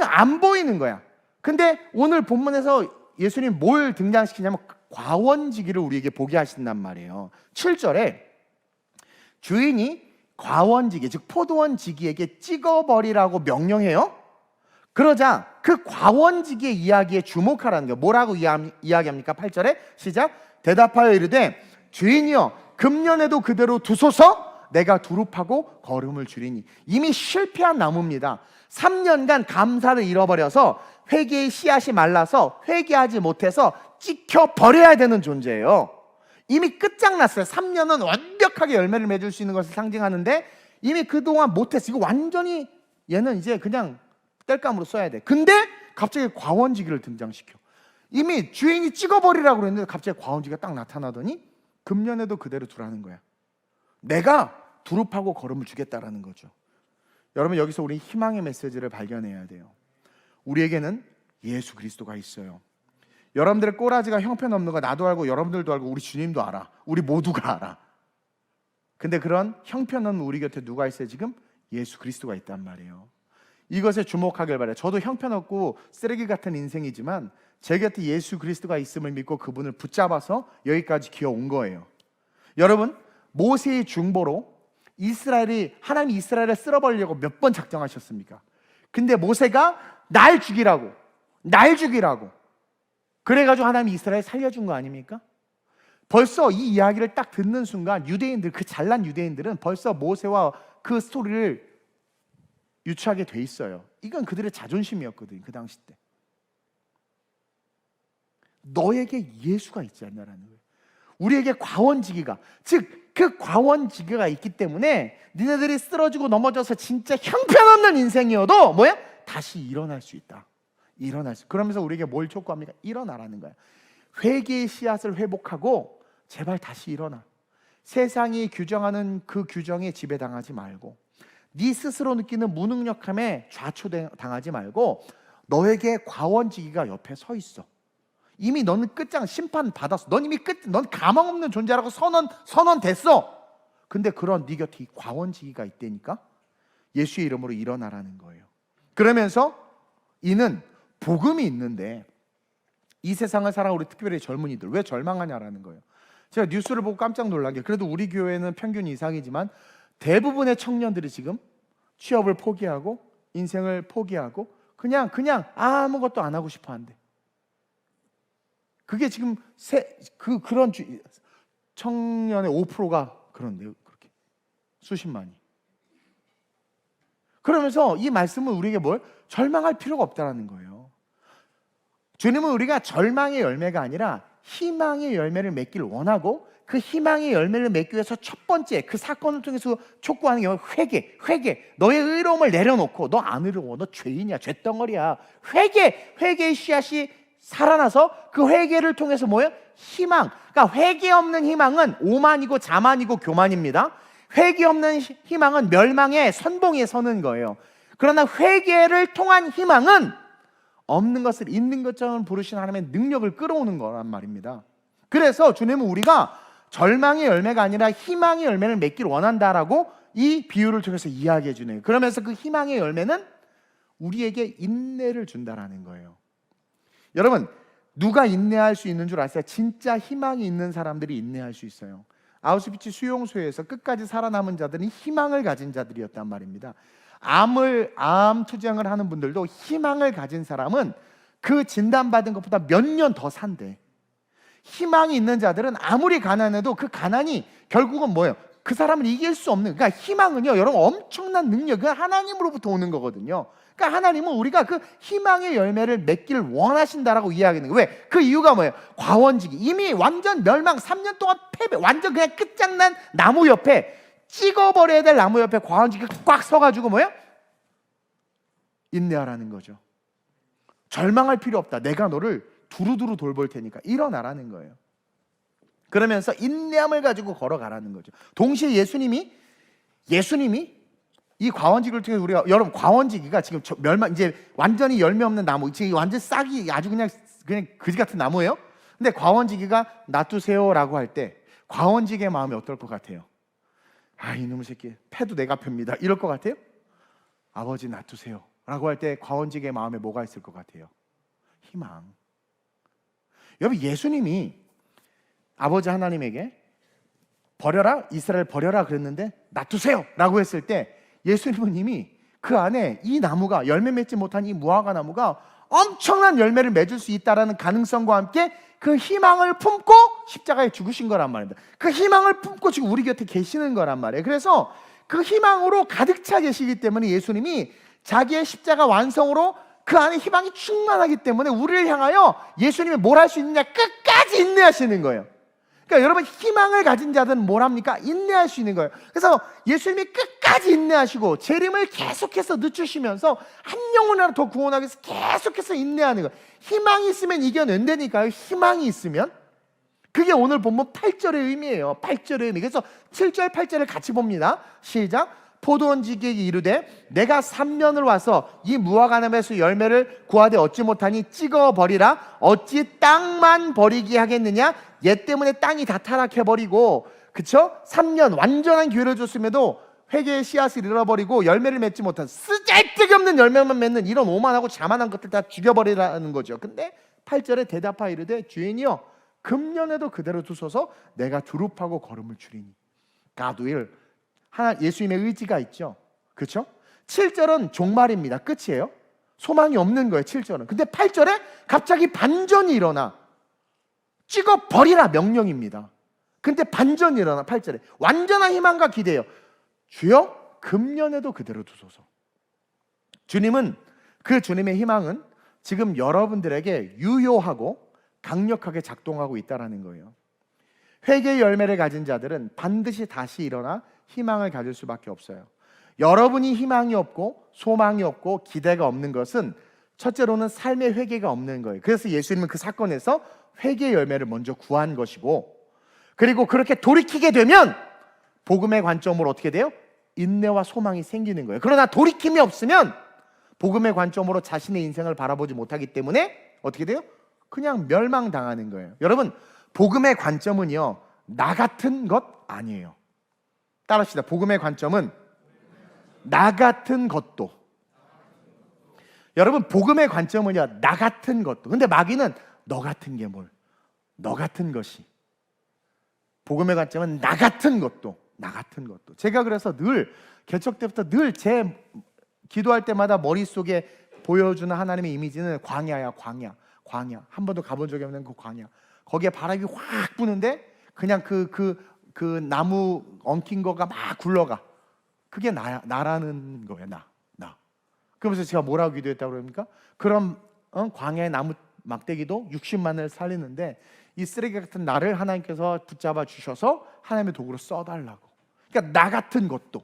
안 보이는 거야. 근데 오늘 본문에서 예수님 뭘 등장시키냐면 과원지기를 우리에게 보게 하신단 말이에요. 7절에 주인이 과원지기, 즉 포도원지기에게 찍어버리라고 명령해요. 그러자 그 과원지기의 이야기에 주목하라는 거예요. 뭐라고 이야기합니까? 8절에 시작. 대답하여 이르되 주인이여 금년에도 그대로 두소서. 내가 두릅하고 거름을 주리니. 이미 실패한 나무입니다. 3년간 감사를 잃어버려서 회개의 씨앗이 말라서 회개하지 못해서 찍혀 버려야 되는 존재예요. 이미 끝장났어요. 3년은 완벽하게 열매를 맺을 수 있는 것을 상징하는데 이미 그동안 못했어. 이거 완전히 얘는 이제 그냥 땔감으로 써야 돼. 근데 갑자기 과원지기를 등장시켜. 이미 주인이 찍어버리라고 그랬는데 갑자기 과원지기가 딱 나타나더니 금년에도 그대로 두라는 거야. 내가 두릅하고 거름을 주겠다라는 거죠. 여러분, 여기서 우리 희망의 메시지를 발견해야 돼요. 우리에게는 예수 그리스도가 있어요. 여러분들의 꼬라지가 형편없는 거 나도 알고 여러분들도 알고 우리 주님도 알아. 우리 모두가 알아. 근데 그런 형편없는 우리 곁에 누가 있어요? 지금 예수 그리스도가 있단 말이에요. 이것에 주목하길 바라요. 저도 형편없고 쓰레기 같은 인생이지만 제 곁에 예수 그리스도가 있음을 믿고 그분을 붙잡아서 여기까지 기어온 거예요. 여러분, 모세의 중보로 하나님이 이스라엘을 쓸어버리려고 몇 번 작정하셨습니까? 근데 모세가 날 죽이라고 그래가지고 하나님이 이스라엘 살려준 거 아닙니까? 벌써 이 이야기를 딱 듣는 순간 유대인들, 그 잘난 유대인들은 벌써 모세와 그 스토리를 유추하게 돼 있어요. 이건 그들의 자존심이었거든요. 그 당시 때. 너에게 예수가 있지 않냐라는 거예요. 우리에게 과원지기가, 즉 그 과원지기가 있기 때문에 니네들이 쓰러지고 넘어져서 진짜 형편없는 인생이어도 뭐야? 다시 일어날 수 있다. 그러면서 우리에게 뭘 촉구합니까? 일어나라는 거야. 회개의 씨앗을 회복하고 제발 다시 일어나. 세상이 규정하는 그 규정에 지배당하지 말고, 네 스스로 느끼는 무능력함에 좌초당하지 말고 너에게 과원지기가 옆에 서 있어. 이미 너는 끝장, 심판 받았어. 넌 이미 넌 가망 없는 존재라고 선언됐어. 근데 그런 네 곁에 과원지기가 있다니까 예수의 이름으로 일어나라는 거예요. 그러면서 이는 복음이 있는데 이 세상을 살아가는 우리 특별히 젊은이들 왜 절망하냐라는 거예요. 제가 뉴스를 보고 깜짝 놀란 게, 그래도 우리 교회는 평균 이상이지만 대부분의 청년들이 지금 취업을 포기하고 인생을 포기하고 그냥 아무것도 안 하고 싶어 한대. 그게 지금 그런 청년의 5%가 그런데요. 그렇게 수십만이. 그러면서 이 말씀은 우리에게 뭘? 절망할 필요가 없다라는 거예요. 주님은 우리가 절망의 열매가 아니라 희망의 열매를 맺기를 원하고, 그 희망의 열매를 맺기 위해서 첫 번째 그 사건을 통해서 촉구하는 게 회개. 너의 의로움을 내려놓고, 너 안 의로워, 너 죄인이야, 죄덩어리야. 회개의 씨앗이 살아나서 그 회개를 통해서 뭐예요? 희망. 그러니까 회개 없는 희망은 오만이고 자만이고 교만입니다. 회개 없는 희망은 멸망의 선봉에 서는 거예요. 그러나 회개를 통한 희망은 없는 것을 있는 것처럼 부르신 하나님의 능력을 끌어오는 거란 말입니다. 그래서 주님은 우리가 절망의 열매가 아니라 희망의 열매를 맺기를 원한다라고 이 비유를 통해서 이야기해 주네요. 그러면서 그 희망의 열매는 우리에게 인내를 준다라는 거예요. 여러분, 누가 인내할 수 있는 줄 아세요? 진짜 희망이 있는 사람들이 인내할 수 있어요. 아우슈비츠 수용소에서 끝까지 살아남은 자들은 희망을 가진 자들이었단 말입니다. 암 투쟁을 하는 분들도 희망을 가진 사람은 그 진단받은 것보다 몇 년 더 산대. 희망이 있는 자들은 아무리 가난해도 그 가난이 결국은 뭐예요? 그 사람을 이길 수 없는, 그러니까 희망은요, 여러분, 엄청난 능력은 하나님으로부터 오는 거거든요. 그러니까 하나님은 우리가 그 희망의 열매를 맺기를 원하신다라고 이야기하는 거예요. 왜? 그 이유가 뭐예요? 과원지기. 이미 완전 멸망, 3년 동안 패배, 완전 그냥 끝장난 나무 옆에, 찍어버려야 될 나무 옆에 과원지기가 꽉 서가지고 뭐예요? 인내하라는 거죠. 절망할 필요 없다. 내가 너를 두루두루 돌볼 테니까 일어나라는 거예요. 그러면서 인내함을 가지고 걸어가라는 거죠. 동시에 예수님이 이 과원지기를 통해 우리가, 여러분, 과원지기가 지금 멸망, 이제 완전히 열매 없는 나무, 지금 완전 싹이 아주 그냥 그지 같은 나무예요. 근데 과원지기가 놔두세요라고 할 때 과원지기의 마음이 어떨 것 같아요? 아, 이놈의 새끼, 패도 내가 팹니다, 이럴 것 같아요? 아버지 놔두세요라고 할 때 과원지기의 마음에 뭐가 있을 것 같아요? 희망. 여러분, 예수님이 아버지 하나님에게 버려라, 이스라엘 버려라 그랬는데 놔두세요라고 했을 때 예수님은 이미 그 안에 이 나무가, 열매 맺지 못한 이 무화과 나무가 엄청난 열매를 맺을 수 있다는 가능성과 함께 그 희망을 품고 십자가에 죽으신 거란 말입니다. 그 희망을 품고 지금 우리 곁에 계시는 거란 말이에요. 그래서 그 희망으로 가득 차 계시기 때문에 예수님이 자기의 십자가 완성으로 그 안에 희망이 충만하기 때문에 우리를 향하여 예수님이 뭘 할 수 있느냐? 끝까지 인내하시는 거예요. 그러니까 여러분, 희망을 가진 자들은 뭘 합니까? 인내할 수 있는 거예요. 그래서 예수님이 끝까지 인내하시고 재림을 계속해서 늦추시면서 한 영혼이라도 더 구원하기 위해서 계속해서 인내하는 거예요. 희망이 있으면 이겨낸다니까요. 희망이 있으면. 그게 오늘 본문 8절의 의미예요. 8절의 의미. 그래서 7절 8절을 같이 봅니다. 시작. 포도원지기에게 이르되 내가 3년을 와서 이 무화과나무에서 열매를 구하되 얻지 못하니 찍어버리라. 어찌 땅만 버리게 하겠느냐? 얘 때문에 땅이 다 타락해버리고, 그쵸? 3년 완전한 기회를 줬음에도 회개의 씨앗을 잃어버리고 열매를 맺지 못한 쓰잘데기없는 열매만 맺는 이런 오만하고 자만한 것들 다 죽여버리라는 거죠. 근데 8절에 대답하여 이르되 주인이여 금년에도 그대로 두소서. 내가 두릅하고 걸음을 줄이니. God will. 예수님의 의지가 있죠. 그렇죠? 7절은 종말입니다. 끝이에요. 소망이 없는 거예요. 7절은. 근데 8절에 갑자기 반전이 일어나. 찍어버리라 명령입니다. 근데 반전이 일어나. 8절에 완전한 희망과 기대예요. 주여 금년에도 그대로 두소서. 주님은, 그 주님의 희망은 지금 여러분들에게 유효하고 강력하게 작동하고 있다는 거예요. 회개의 열매를 가진 자들은 반드시 다시 일어나 희망을 가질 수밖에 없어요. 여러분이 희망이 없고 소망이 없고 기대가 없는 것은 첫째로는 삶의 회개가 없는 거예요. 그래서 예수님은 그 사건에서 회개의 열매를 먼저 구한 것이고, 그리고 그렇게 돌이키게 되면 복음의 관점으로 어떻게 돼요? 인내와 소망이 생기는 거예요. 그러나 돌이킴이 없으면 복음의 관점으로 자신의 인생을 바라보지 못하기 때문에 어떻게 돼요? 그냥 멸망당하는 거예요. 여러분, 복음의 관점은요, 나 같은 것 아니에요. 따라합시다. 복음의 관점은 나 같은 것도. 여러분, 복음의 관점은요, 나 같은 것도. 근데 마귀는 너 같은 게 뭘? 너 같은 것이. 복음의 관점은 나 같은 것도. 나 같은 것도. 제가 그래서 늘 개척 때부터 늘 제 기도할 때마다 머릿속에 보여주는 하나님의 이미지는 광야야. 광야. 광야. 한 번도 가본 적이 없는 그 광야. 거기에 바람이 확 부는데 그냥 그 나무 엉킨 거가 막 굴러가. 그게 나라는 거예요. 나. 그러면서 제가 뭐라고 기도했다고 그럽니까? 그럼 광야의 나무 막대기도 60만을 살리는데 이 쓰레기 같은 나를 하나님께서 붙잡아 주셔서 하나님의 도구로 써달라고. 그러니까 나 같은 것도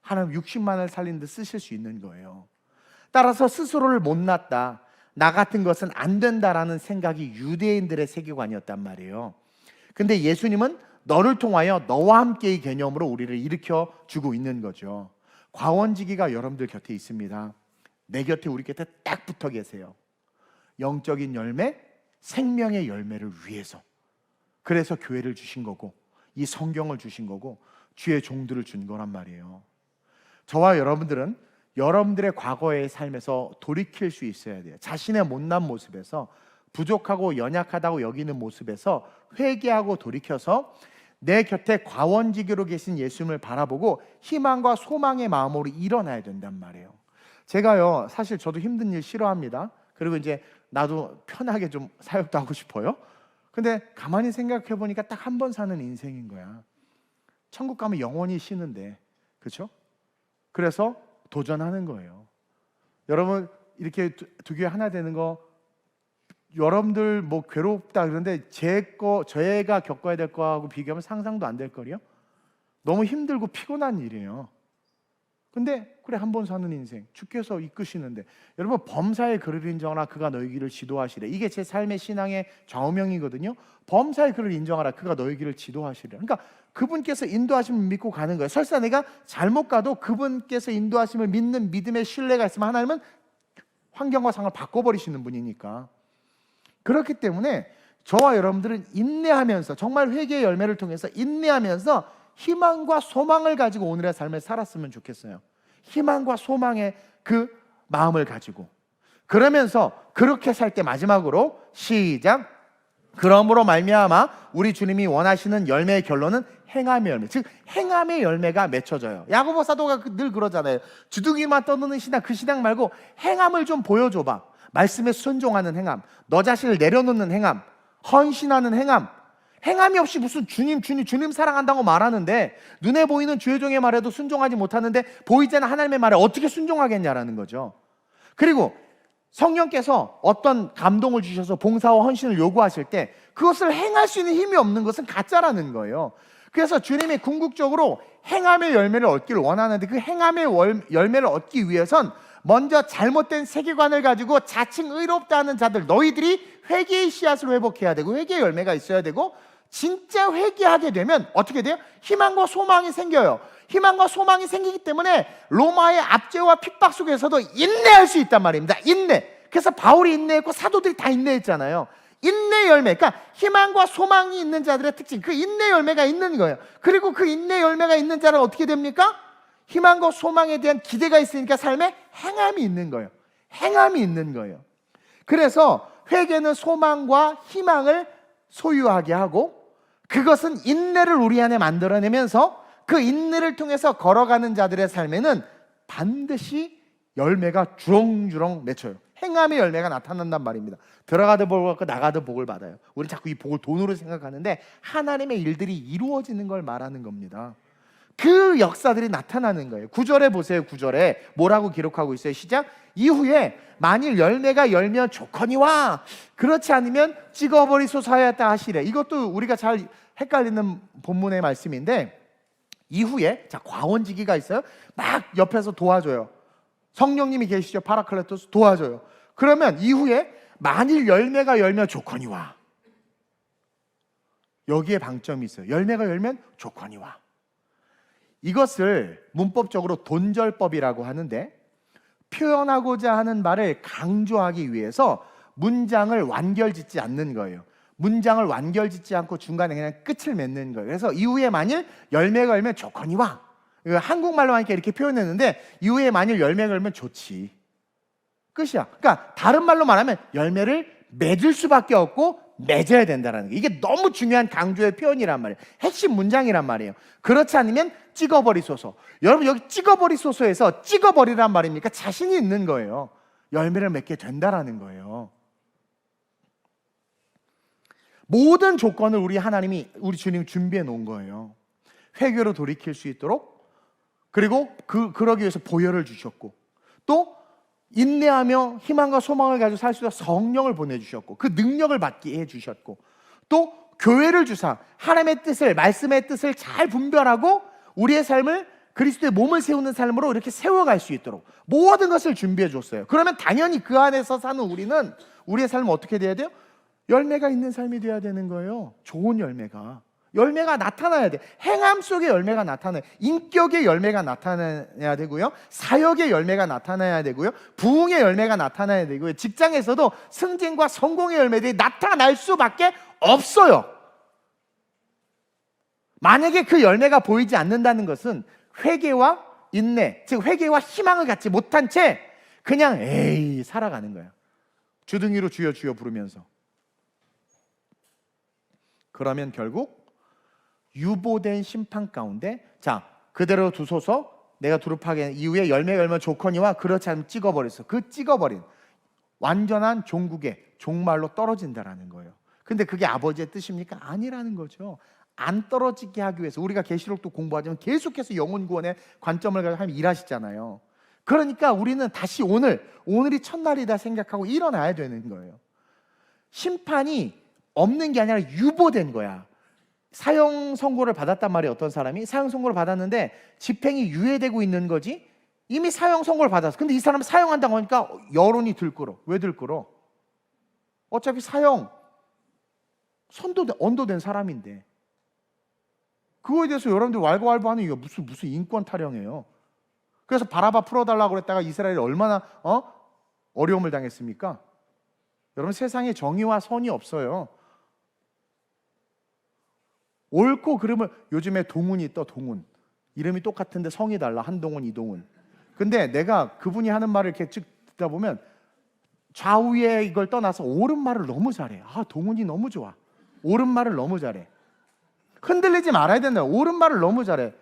하나님 60만을 살리는 데 쓰실 수 있는 거예요. 따라서 스스로를 못났다, 나 같은 것은 안 된다라는 생각이 유대인들의 세계관이었단 말이에요. 근데 예수님은 너를 통하여 너와 함께의 개념으로 우리를 일으켜 주고 있는 거죠. 과원지기가 여러분들 곁에 있습니다. 내 곁에, 우리 곁에 딱 붙어 계세요. 영적인 열매, 생명의 열매를 위해서. 그래서 교회를 주신 거고, 이 성경을 주신 거고, 주의 종들을 준 거란 말이에요. 저와 여러분들은 여러분들의 과거의 삶에서 돌이킬 수 있어야 돼요. 자신의 못난 모습에서, 부족하고 연약하다고 여기는 모습에서 회개하고 돌이켜서 내 곁에 과원지기로 계신 예수님을 바라보고 희망과 소망의 마음으로 일어나야 된단 말이에요. 제가요, 사실 저도 힘든 일 싫어합니다. 그리고 이제 나도 편하게 좀 사역도 하고 싶어요. 근데 가만히 생각해 보니까 딱 한 번 사는 인생인 거야. 천국 가면 영원히 쉬는데, 그렇죠? 그래서 도전하는 거예요. 여러분, 이렇게 두 교회 하나 되는 거, 여러분들 뭐 괴롭다 그러는데 저희가 겪어야 될 거하고 비교하면 상상도 안 될 거리요. 너무 힘들고 피곤한 일이에요. 근데 그래, 한 번 사는 인생 주께서 이끄시는데, 여러분, 범사의 그를 인정하라, 그가 너희 길을 지도하시래. 이게 제 삶의 신앙의 좌우명이거든요. 범사의 그를 인정하라, 그가 너희 길을 지도하시래. 그러니까 그분께서 인도하심을 믿고 가는 거예요. 설사 내가 잘못 가도 그분께서 인도하심을 믿는 믿음의 신뢰가 있으면 하나님은 환경과 상을 바꿔버리시는 분이니까. 그렇기 때문에 저와 여러분들은 인내하면서, 정말 회개의 열매를 통해서 인내하면서 희망과 소망을 가지고 오늘의 삶을 살았으면 좋겠어요. 희망과 소망의 그 마음을 가지고. 그러면서 그렇게 살 때 마지막으로 시작. 그러므로 말미암아 우리 주님이 원하시는 열매의 결론은 행함의 열매, 즉 행함의 열매가 맺혀져요. 야고보 사도가 늘 그러잖아요. 주둥이만 떠드는 신앙, 그 신앙 말고 행함을 좀 보여줘봐. 말씀에 순종하는 행함, 너 자신을 내려놓는 행함, 헌신하는 행함. 행함이 없이 무슨 주님 사랑한다고 말하는데 눈에 보이는 주의 종의 말에도 순종하지 못하는데 보이지 않는 하나님의 말에 어떻게 순종하겠냐라는 거죠. 그리고 성령께서 어떤 감동을 주셔서 봉사와 헌신을 요구하실 때 그것을 행할 수 있는 힘이 없는 것은 가짜라는 거예요. 그래서 주님이 궁극적으로 행함의 열매를 얻기를 원하는데 그 행함의 열매를 얻기 위해선 먼저 잘못된 세계관을 가지고 자칭 의롭다 하는 자들, 너희들이 회개의 씨앗을 회복해야 되고 회개의 열매가 있어야 되고, 진짜 회개하게 되면 어떻게 돼요? 희망과 소망이 생겨요. 희망과 소망이 생기기 때문에 로마의 압제와 핍박 속에서도 인내할 수 있단 말입니다. 인내. 그래서 바울이 인내했고 사도들이 다 인내했잖아요. 인내 열매, 그러니까 희망과 소망이 있는 자들의 특징, 그 인내 열매가 있는 거예요. 그리고 그 인내 열매가 있는 자는 어떻게 됩니까? 희망과 소망에 대한 기대가 있으니까 삶에 행함이 있는 거예요. 행함이 있는 거예요. 그래서 회개는 소망과 희망을 소유하게 하고 그것은 인내를 우리 안에 만들어내면서 그 인내를 통해서 걸어가는 자들의 삶에는 반드시 열매가 주렁주렁 맺혀요. 행함의 열매가 나타난단 말입니다. 들어가도 복을 받고 나가도 복을 받아요. 우리는 자꾸 이 복을 돈으로 생각하는데 하나님의 일들이 이루어지는 걸 말하는 겁니다. 그 역사들이 나타나는 거예요. 9절에 보세요. 9절에 뭐라고 기록하고 있어요? 시작. 이후에 만일 열매가 열면 좋거니와 그렇지 않으면 찍어버리소서 하였다 하시래. 이것도 우리가 잘 헷갈리는 본문의 말씀인데, 이후에 자 과원지기가 있어요. 막 옆에서 도와줘요. 성령님이 계시죠. 파라클레토스 도와줘요. 그러면 이후에 만일 열매가 열면 좋거니와, 여기에 방점이 있어요. 열매가 열면 좋거니와. 이것을 문법적으로 돈절법이라고 하는데, 표현하고자 하는 말을 강조하기 위해서 문장을 완결짓지 않는 거예요. 문장을 완결짓지 않고 중간에 그냥 끝을 맺는 거예요. 그래서 이후에 만일 열매가 열면 좋거니와, 한국말로 하니까 이렇게 표현했는데 이후에 만일 열매가 열면 좋지, 끝이야. 그러니까 다른 말로 말하면 열매를 맺을 수밖에 없고 맺어야 된다는 게, 이게 너무 중요한 강조의 표현이란 말이에요. 핵심 문장이란 말이에요. 그렇지 않으면 찍어버리소서. 여러분 여기 찍어버리소서에서 찍어버리란 말입니까? 자신이 있는 거예요. 열매를 맺게 된다라는 거예요. 모든 조건을 우리 주님이 준비해 놓은 거예요. 회개로 돌이킬 수 있도록. 그리고 그러기 위해서 보혈을 주셨고, 또 인내하며 희망과 소망을 가지고 살 수 있도록 성령을 보내주셨고, 그 능력을 받게 해주셨고, 또 교회를 주사 하나님의 뜻을, 말씀의 뜻을 잘 분별하고 우리의 삶을 그리스도의 몸을 세우는 삶으로 이렇게 세워갈 수 있도록 모든 것을 준비해 줬어요. 그러면 당연히 그 안에서 사는 우리는 우리의 삶은 어떻게 돼야 돼요? 열매가 있는 삶이 돼야 되는 거예요. 좋은 열매가 나타나야 돼. 행함 속에 열매가 나타나요. 인격의 열매가 나타나야 되고요. 사역의 열매가 나타나야 되고요. 부흥의 열매가 나타나야 되고요. 직장에서도 승진과 성공의 열매들이 나타날 수밖에 없어요. 만약에 그 열매가 보이지 않는다는 것은 회개와 인내, 즉 회개와 희망을 갖지 못한 채 그냥 살아가는 거예요. 주둥이로 주여 주여 부르면서. 그러면 결국 유보된 심판 가운데, 자 그대로 두소서, 내가 두렵하게 이후에 열매가 열면 좋거니와 그렇지 않으면 찍어버렸어. 그 찍어버린 완전한 종국의 종말로 떨어진다라는 거예요. 근데 그게 아버지의 뜻입니까? 아니라는 거죠. 안 떨어지게 하기 위해서 우리가 계시록도 공부하지만 계속해서 영혼 구원의 관점을 가지고 하나님 일하시잖아요. 그러니까 우리는 다시 오늘이 첫날이다 생각하고 일어나야 되는 거예요. 심판이 없는 게 아니라 유보된 거야. 사형 선고를 받았단 말이에요. 어떤 사람이 사형 선고를 받았는데 집행이 유예되고 있는 거지, 이미 사형 선고를 받았어. 근데 이 사람은 사형한다고 하니까 여론이 들끓어. 왜 들끓어? 어차피 사형 언도된 사람인데. 그거에 대해서 여러분들 왈가왈부하는 이유가 무슨 인권 타령이에요. 그래서 바라바 풀어달라고 그랬다가 이스라엘이 얼마나 어려움을 당했습니까? 여러분, 세상에 정의와 선이 없어요. 옳고 그름을, 요즘에 동훈이 떠. 동훈 이름이 똑같은데 성이 달라. 한동훈, 이동훈. 근데 내가 그분이 하는 말을 이렇게 쭉 듣다 보면 좌우에 이걸 떠나서 옳은 말을 너무 잘해. 동훈이 너무 좋아. 옳은 말을 너무 잘해. 흔들리지 말아야 된다. 옳은 말을 너무 잘해.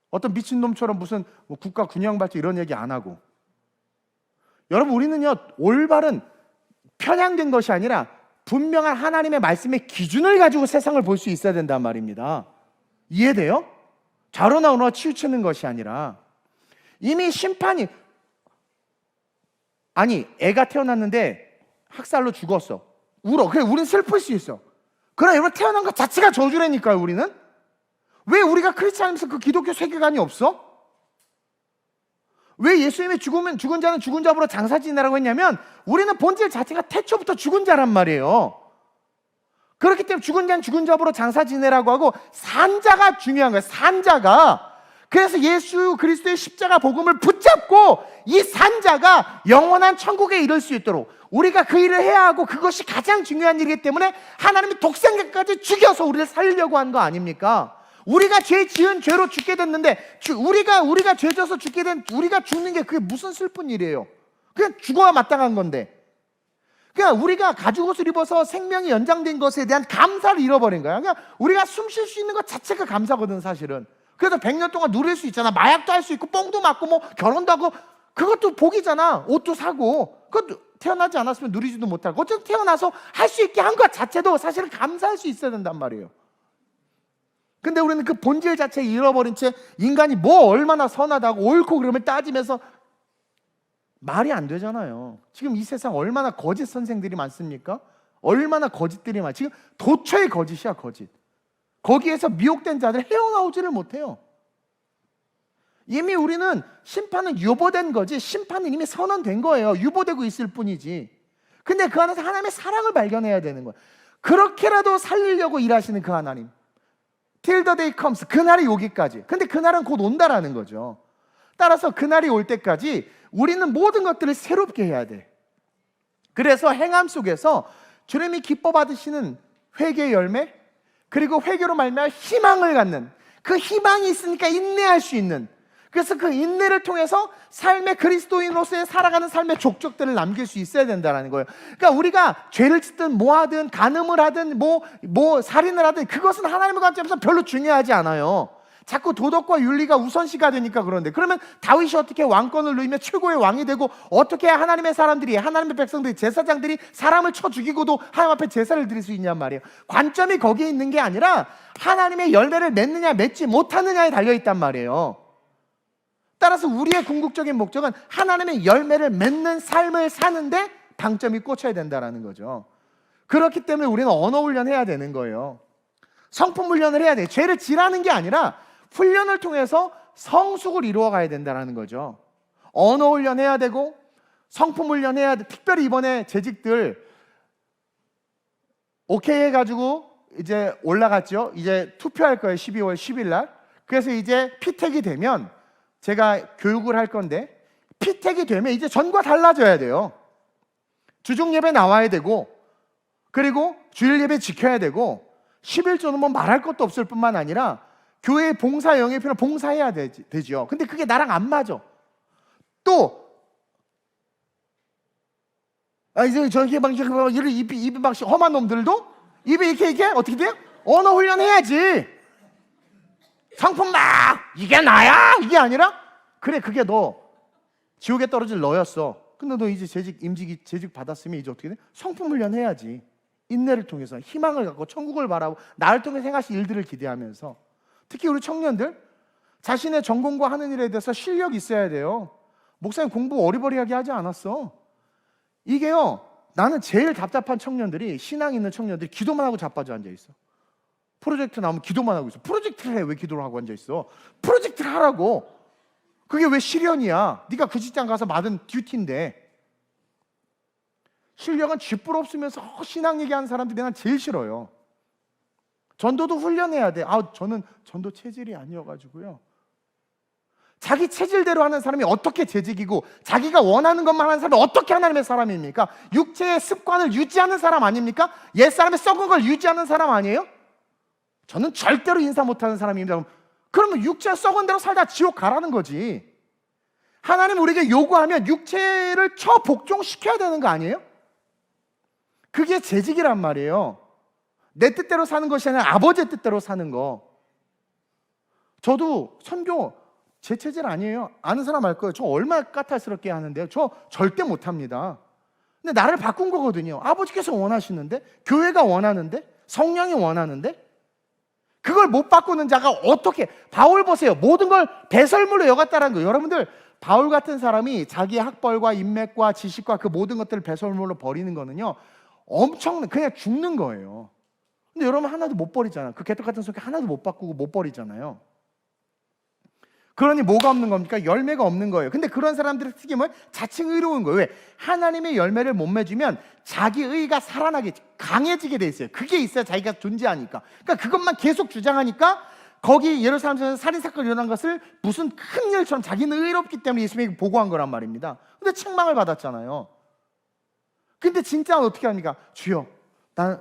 어떤 미친놈처럼 무슨 국가 균형 발전 이런 얘기 안 하고, 여러분, 우리는요, 올바른 편향된 것이 아니라 분명한 하나님의 말씀의 기준을 가지고 세상을 볼 수 있어야 된단 말입니다. 이해돼요? 좌로나 우로나 치우치는 것이 아니라 이미 심판이, 아니 애가 태어났는데 학살로 죽었어. 울어. 그래, 우리는 슬플 수 있어. 그러나 여러분, 태어난 것 자체가 저주라니까요. 우리는 왜 우리가 크리스찬에서 그 기독교 세계관이 없어? 왜 예수님이 죽은 자는 죽은 자보다 장사 지내라고 했냐면, 우리는 본질 자체가 태초부터 죽은 자란 말이에요. 그렇기 때문에 죽은 자는 죽은 자보다 장사 지내라고 하고, 산 자가 중요한 거예요. 산 자가. 그래서 예수 그리스도의 십자가 복음을 붙잡고 이 산 자가 영원한 천국에 이를 수 있도록 우리가 그 일을 해야 하고, 그것이 가장 중요한 일이기 때문에 하나님이 독생자까지 죽여서 우리를 살리려고 한 거 아닙니까? 우리가 죄 지은 죄로 죽게 됐는데, 우리가 죄 져서 죽게 된, 우리가 죽는 게 그게 무슨 슬픈 일이에요? 그냥 죽어야 마땅한 건데. 그냥 우리가 가죽옷을 입어서 생명이 연장된 것에 대한 감사를 잃어버린 거야. 그냥 우리가 숨 쉴 수 있는 것 자체가 감사거든, 사실은. 그래서 100년 동안 누릴 수 있잖아. 마약도 할 수 있고, 뽕도 맞고, 뭐 결혼도 하고, 그것도 복이잖아. 옷도 사고. 그것도 태어나지 않았으면 누리지도 못하고, 어쨌든 태어나서 할 수 있게 한 것 자체도 사실은 감사할 수 있어야 된단 말이에요. 근데 우리는 그 본질 자체를 잃어버린 채 인간이 뭐 얼마나 선하다고 옳고 그름을 따지면서, 말이 안 되잖아요. 지금 이 세상 얼마나 거짓 선생들이 많습니까? 얼마나 거짓들이 많아. 지금 도처의 거짓이야, 거짓. 거기에서 미혹된 자들 헤어나오지를 못해요. 이미 우리는 심판은 유보된 거지, 심판은 이미 선언된 거예요. 유보되고 있을 뿐이지. 근데 그 안에서 하나님의 사랑을 발견해야 되는 거예요. 그렇게라도 살리려고 일하시는 그 하나님. Till the day comes. 그날이 오기까지. 근데 그날은 곧 온다라는 거죠. 따라서 그날이 올 때까지 우리는 모든 것들을 새롭게 해야 돼. 그래서 행함 속에서 주님이 기뻐 받으시는 회개의 열매, 그리고 회개로 말미암아 희망을 갖는, 그 희망이 있으니까 인내할 수 있는, 그래서 그 인내를 통해서 삶의 그리스도인으로서의 살아가는 삶의 족적들을 남길 수 있어야 된다는 거예요. 그러니까 우리가 죄를 짓든 뭐 하든 간음을 하든 뭐 살인을 하든 그것은 하나님의 관점에서 별로 중요하지 않아요. 자꾸 도덕과 윤리가 우선시가 되니까. 그런데 그러면 다윗이 어떻게 왕권을 누리며 최고의 왕이 되고, 어떻게 하나님의 사람들이, 하나님의 백성들이, 제사장들이 사람을 쳐 죽이고도 하나님 앞에 제사를 드릴 수 있냔 말이에요. 관점이 거기에 있는 게 아니라 하나님의 열매를 맺느냐 맺지 못하느냐에 달려있단 말이에요. 따라서 우리의 궁극적인 목적은 하나님의 열매를 맺는 삶을 사는데 방점이 꽂혀야 된다는 거죠. 그렇기 때문에 우리는 언어 훈련해야 되는 거예요. 성품 훈련을 해야 돼. 죄를 지라는 게 아니라 훈련을 통해서 성숙을 이루어가야 된다는 거죠. 언어 훈련해야 되고 성품 훈련해야 돼. 특별히 이번에 재직들 오케이 해가지고 이제 올라갔죠. 이제 투표할 거예요. 12월 10일 날. 그래서 이제 피택이 되면 제가 교육을 할 건데, 피택이 되면 이제 전과 달라져야 돼요. 주중 예배 나와야 되고, 그리고 주일 예배 지켜야 되고, 11조는 뭐 말할 것도 없을 뿐만 아니라 교회의 봉사 영예표는 봉사해야 되죠. 근데 그게 나랑 안 맞아. 또 이제 저기 막 입이 막 험한 놈들도 입이 이렇게 어떻게 돼요? 언어 훈련해야지. 성품 막 이게 나야? 이게 아니라, 그래 그게 너 지옥에 떨어질 너였어. 근데 너 이제 재직 받았으면 이제 어떻게 돼? 성품 훈련해야지. 인내를 통해서 희망을 갖고 천국을 바라고 나를 통해 생하실 일들을 기대하면서, 특히 우리 청년들 자신의 전공과 하는 일에 대해서 실력이 있어야 돼요. 목사님 공부 어리버리하게 하지 않았어. 이게요, 나는 제일 답답한 청년들이, 신앙 있는 청년들이 기도만 하고 자빠져 앉아 있어. 프로젝트 나오면 기도만 하고 있어. 프로젝트를 해. 왜 기도를 하고 앉아 있어? 프로젝트를 하라고. 그게 왜 실현이야? 네가 그 직장 가서 받은 듀티인데. 실력은 쥐뿔없으면서 신앙 얘기하는 사람들이 난 제일 싫어요. 전도도 훈련해야 돼. 저는 전도 체질이 아니어가지고요. 자기 체질대로 하는 사람이 어떻게 재직이고, 자기가 원하는 것만 하는 사람이 어떻게 하나님의 사람입니까? 육체의 습관을 유지하는 사람 아닙니까? 옛사람의 썩은 걸 유지하는 사람 아니에요? 저는 절대로 인사 못하는 사람입니다. 그러면 육체가 썩은 대로 살다 지옥 가라는 거지. 하나님 우리에게 요구하면 육체를 복종시켜야 되는 거 아니에요? 그게 재직이란 말이에요. 내 뜻대로 사는 것이 아니라 아버지의 뜻대로 사는 거. 저도 선교 제 체질 아니에요. 아는 사람 알 거예요. 저 얼마나 까탈스럽게 하는데요. 저 절대 못합니다. 근데 나를 바꾼 거거든요. 아버지께서 원하시는데, 교회가 원하는데, 성령이 원하는데, 그걸 못 바꾸는 자가 어떻게, 바울 보세요. 모든 걸 배설물로 여겼다는 거예요. 여러분들, 바울 같은 사람이 자기 학벌과 인맥과 지식과 그 모든 것들을 배설물로 버리는 거는요, 엄청난, 그냥 죽는 거예요. 근데 여러분 하나도 못 버리잖아요. 그 개떡 같은 성격 하나도 못 바꾸고 못 버리잖아요. 그러니 뭐가 없는 겁니까? 열매가 없는 거예요. 근데 그런 사람들의 특징이 뭐예요? 자칭 의로운 거예요. 왜? 하나님의 열매를 못 맺으면 자기 의가 살아나게, 강해지게 돼 있어요. 그게 있어야 자기가 존재하니까. 그러니까 그것만 계속 주장하니까 거기 예루살렘에서 살인사건이 일어난 것을 무슨 큰 일처럼 자기는 의롭기 때문에 예수님에게 보고한 거란 말입니다. 근데 책망을 받았잖아요. 근데 진짜 어떻게 합니까? 주여,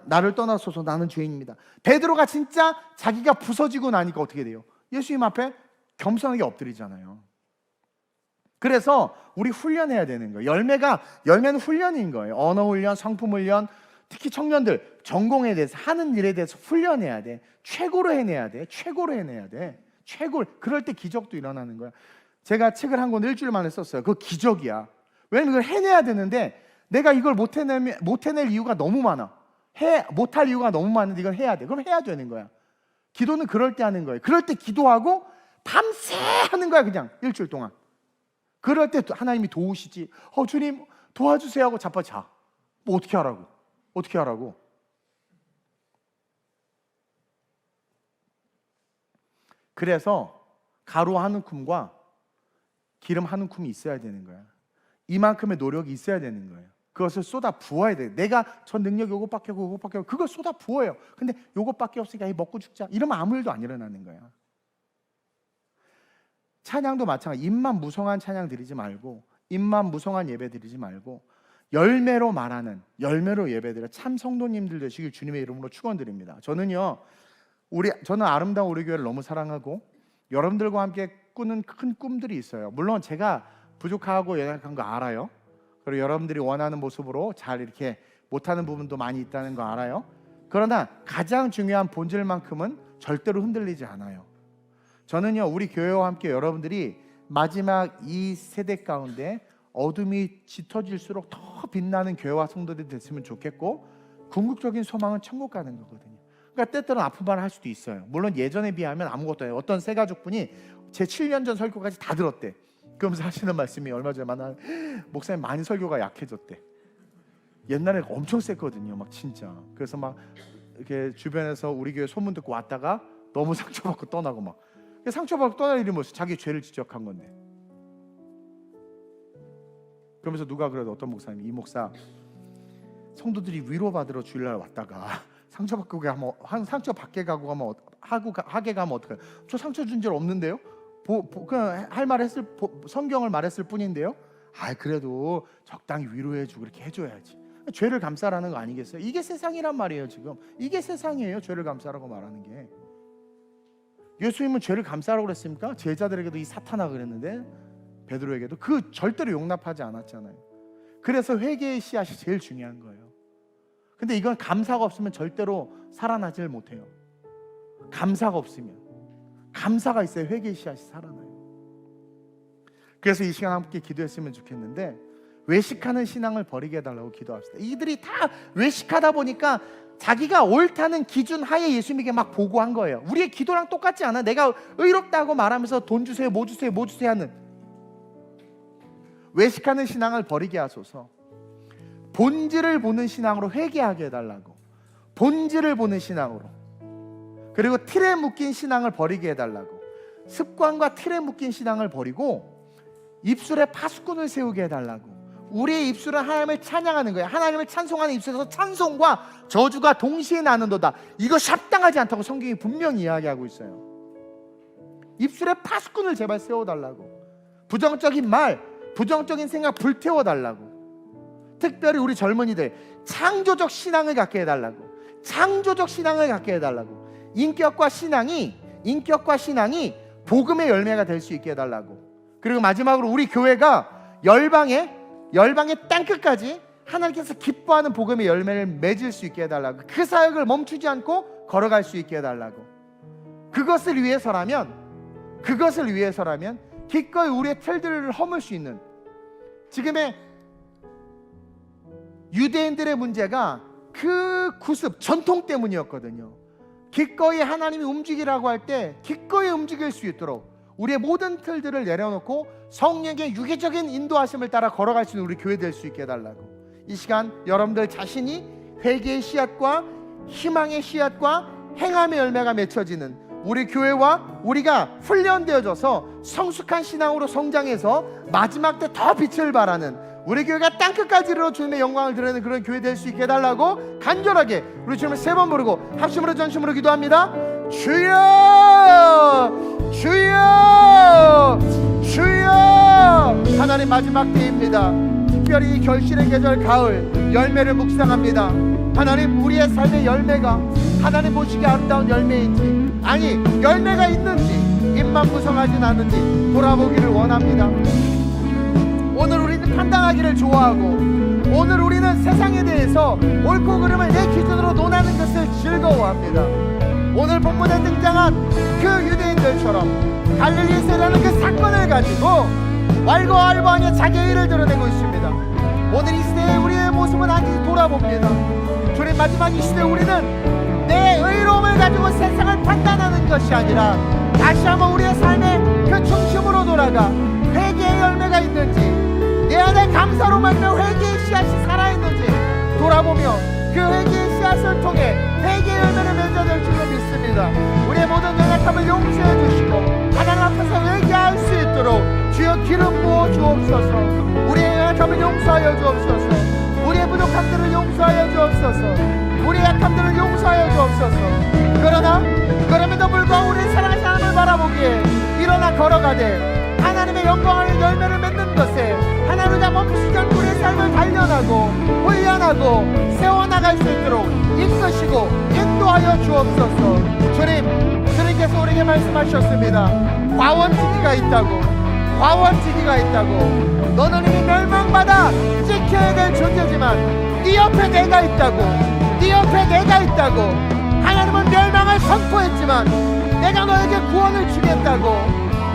나를 떠나소서, 나는 죄인입니다. 베드로가 진짜 자기가 부서지고 나니까 어떻게 돼요? 예수님 앞에 겸손하게 엎드리잖아요. 그래서 우리 훈련해야 되는 거예요. 열매는 훈련인 거예요. 언어 훈련, 성품 훈련, 특히 청년들 전공에 대해서, 하는 일에 대해서 훈련해야 돼. 최고로 해내야 돼. 그럴 때 기적도 일어나는 거야. 제가 책을 한 권 일주일 만에 썼어요. 그거 기적이야. 왜냐면 이걸 해내야 되는데 내가 이걸 못 해낼 이유가 너무 많아. 못할 이유가 너무 많은데 이걸 해야 돼. 그럼 해야 되는 거야. 기도는 그럴 때 하는 거예요. 그럴 때 기도하고 밤새 하는 거야. 그냥 일주일 동안. 그럴 때 하나님이 도우시지. 주님 도와주세요 하고 자빠 자. 뭐 어떻게 하라고. 그래서 가루 한 움큼과 기름 한 움큼이 있어야 되는 거야. 이만큼의 노력이 있어야 되는 거예요. 그것을 쏟아 부어야 돼. 내가 저 능력 요것밖에 없고 그걸 쏟아 부어요. 근데 요것밖에 없으니까 먹고 죽자 이러면 아무 일도 안 일어나는 거야. 찬양도 마찬가지. 입만 무성한 찬양 드리지 말고, 입만 무성한 예배 드리지 말고 열매로 예배드려 참 성도님들 되시길 주님의 이름으로 축원드립니다. 저는 아름다운 우리 교회를 너무 사랑하고 여러분들과 함께 꾸는 큰 꿈들이 있어요. 물론 제가 부족하고 연약한 거 알아요. 그리고 여러분들이 원하는 모습으로 잘 이렇게 못하는 부분도 많이 있다는 거 알아요. 그러나 가장 중요한 본질만큼은 절대로 흔들리지 않아요. 저는요, 우리 교회와 함께 여러분들이 마지막 이 세대 가운데 어둠이 짙어질수록 더 빛나는 교회와 성도들이 됐으면 좋겠고, 궁극적인 소망은 천국 가는 거거든요. 그러니까 때때로는 아픈 말을 할 수도 있어요. 물론 예전에 비하면 아무것도 아니에요. 어떤 세 가족분이 제 7년 전 설교까지 다 들었대. 그러면서 하시는 말씀이, 얼마 전에 만난 목사님 많이 설교가 약해졌대. 옛날에 엄청 셌거든요. 막 진짜. 그래서 막 이렇게 주변에서 우리 교회 소문 듣고 왔다가 너무 상처받고 떠나고 막. 상처받고 떠날 일이 뭐였어? 자기 죄를 지적한 건데. 그러면서 누가 그래도 어떤 목사님이, 이 목사 성도들이 위로받으러 주일날 왔다가 상처받고 가면, 상처받게 가고 가면 하게 가면 어떡해요? 저 상처 준 적 없는데요? 그냥 할 말 했을, 성경을 말했을 뿐인데요. 그래도 적당히 위로해주고 그렇게 해줘야지. 죄를 감싸라는 거 아니겠어요? 이게 세상이란 말이에요. 지금 이게 세상이에요. 죄를 감싸라고 말하는 게. 예수님은 죄를 감싸라고 그랬습니까? 제자들에게도 이 사탄아 그랬는데 베드로에게도 그 절대로 용납하지 않았잖아요. 그래서 회개의 씨앗이 제일 중요한 거예요. 근데 이건 감사가 없으면 절대로 살아나질 못해요. 감사가 없으면, 감사가 있어야 회개의 씨앗이 살아나요. 그래서 이 시간 함께 기도했으면 좋겠는데, 외식하는 신앙을 버리게 해달라고 기도합시다. 이들이 다 외식하다 보니까 자기가 옳다는 기준 하에 예수님에게 막 보고한 거예요. 우리의 기도랑 똑같지 않아? 내가 의롭다고 말하면서 돈 주세요, 뭐 주세요 하는 외식하는 신앙을 버리게 하소서. 본질을 보는 신앙으로 회개하게 해달라고. 본질을 보는 신앙으로. 그리고 틀에 묶인 신앙을 버리게 해달라고. 습관과 틀에 묶인 신앙을 버리고 입술에 파수꾼을 세우게 해달라고. 우리의 입술은 하나님을 찬양하는 거예요. 하나님을 찬송하는 입술에서 찬송과 저주가 동시에 나는도다. 이것이 합당하지 않다고 성경이 분명히 이야기하고 있어요. 입술에 파수꾼을 제발 세워달라고. 부정적인 말, 부정적인 생각 불태워달라고. 특별히 우리 젊은이들 창조적 신앙을 갖게 해달라고. 창조적 신앙을 갖게 해달라고. 인격과 신앙이 복음의 열매가 될 수 있게 해달라고. 그리고 마지막으로 우리 교회가 열방의 땅끝까지 하나님께서 기뻐하는 복음의 열매를 맺을 수 있게 해달라고. 그 사역을 멈추지 않고 걸어갈 수 있게 해달라고. 그것을 위해서라면 그것을 위해서라면 기꺼이 우리의 틀들을 허물 수 있는, 지금의 유대인들의 문제가 그 구습, 전통 때문이었거든요. 기꺼이 하나님이 움직이라고 할 때 기꺼이 움직일 수 있도록 우리의 모든 틀들을 내려놓고 성령의 유기적인 인도하심을 따라 걸어갈 수 있는 우리 교회 될 수 있게 해달라고, 이 시간 여러분들 자신이 회개의 씨앗과 희망의 씨앗과 행함의 열매가 맺혀지는 우리 교회와 우리가 훈련되어져서 성숙한 신앙으로 성장해서 마지막 때 더 빛을 발하는 우리 교회가 땅끝까지 이르러 주님의 영광을 드러내는 그런 교회 될 수 있게 해달라고 간절하게 우리 주님을 3번 부르고 합심으로 전심으로 기도합니다. 주여, 주여, 주여. 하나님, 마지막 때입니다. 특별히 결실의 계절 가을 열매를 묵상합니다. 하나님, 우리의 삶의 열매가 하나님 보시기에 아름다운 열매인지, 아니 열매가 있는지, 입만 무성하진 않은지 돌아보기를 원합니다. 오늘 우리는 판단하기를 좋아하고, 오늘 우리는 세상에 대해서 옳고 그름을 내 기준으로 논하는 것을 즐거워합니다. 오늘 본문에 등장한 그 유대인들처럼 갈릴리에서 일어나는 그 사건을 가지고 왈가왈부하며 자기의 일을 드러내고 있습니다. 오늘 이 시대의 우리의 모습은 아직 돌아봅니다. 주님, 마지막 이 시대 우리는 내 의로움을 가지고 세상을 판단하는 것이 아니라 다시 한번 우리의 삶의 그 중심으로 돌아가 회개의 열매가 있는지, 내 안에 감사로 말며 회개의 씨앗이 살아있는지 돌아보며 그 회개의 씨앗을 통해 회개의 열매를 맺어낼 줄로 믿습니다. 우리의 모든 연약함을 용서해 주시고 하나님 앞에서 회개할 수 있도록 주여 기름 부어 주옵소서. 우리의 연약함을 용서하여 주옵소서. 우리의 부족함들을 용서하여 주옵소서. 우리의 약함들을 용서하여 주옵소서. 그러나 그럼에도 불구하고 우리의 사랑하신 하나님을 바라보기에 일어나 걸어가되 하나님의 영광을 열매를 맺는 것에 하나님과 멈추지 않고 우리의 삶을 단련하고 훈련하고 세워나갈 수 있도록 이끄시고 인도하여 주옵소서. 주님께서 우리에게 말씀하셨습니다. 과원지기가 있다고, 과원지기가 있다고. 너는 이미 멸망받아 지켜야 될 존재지만 네 옆에 내가 있다고, 네 옆에 내가 있다고. 하나님은 멸망을 선포했지만 내가 너에게 구원을 주겠다고,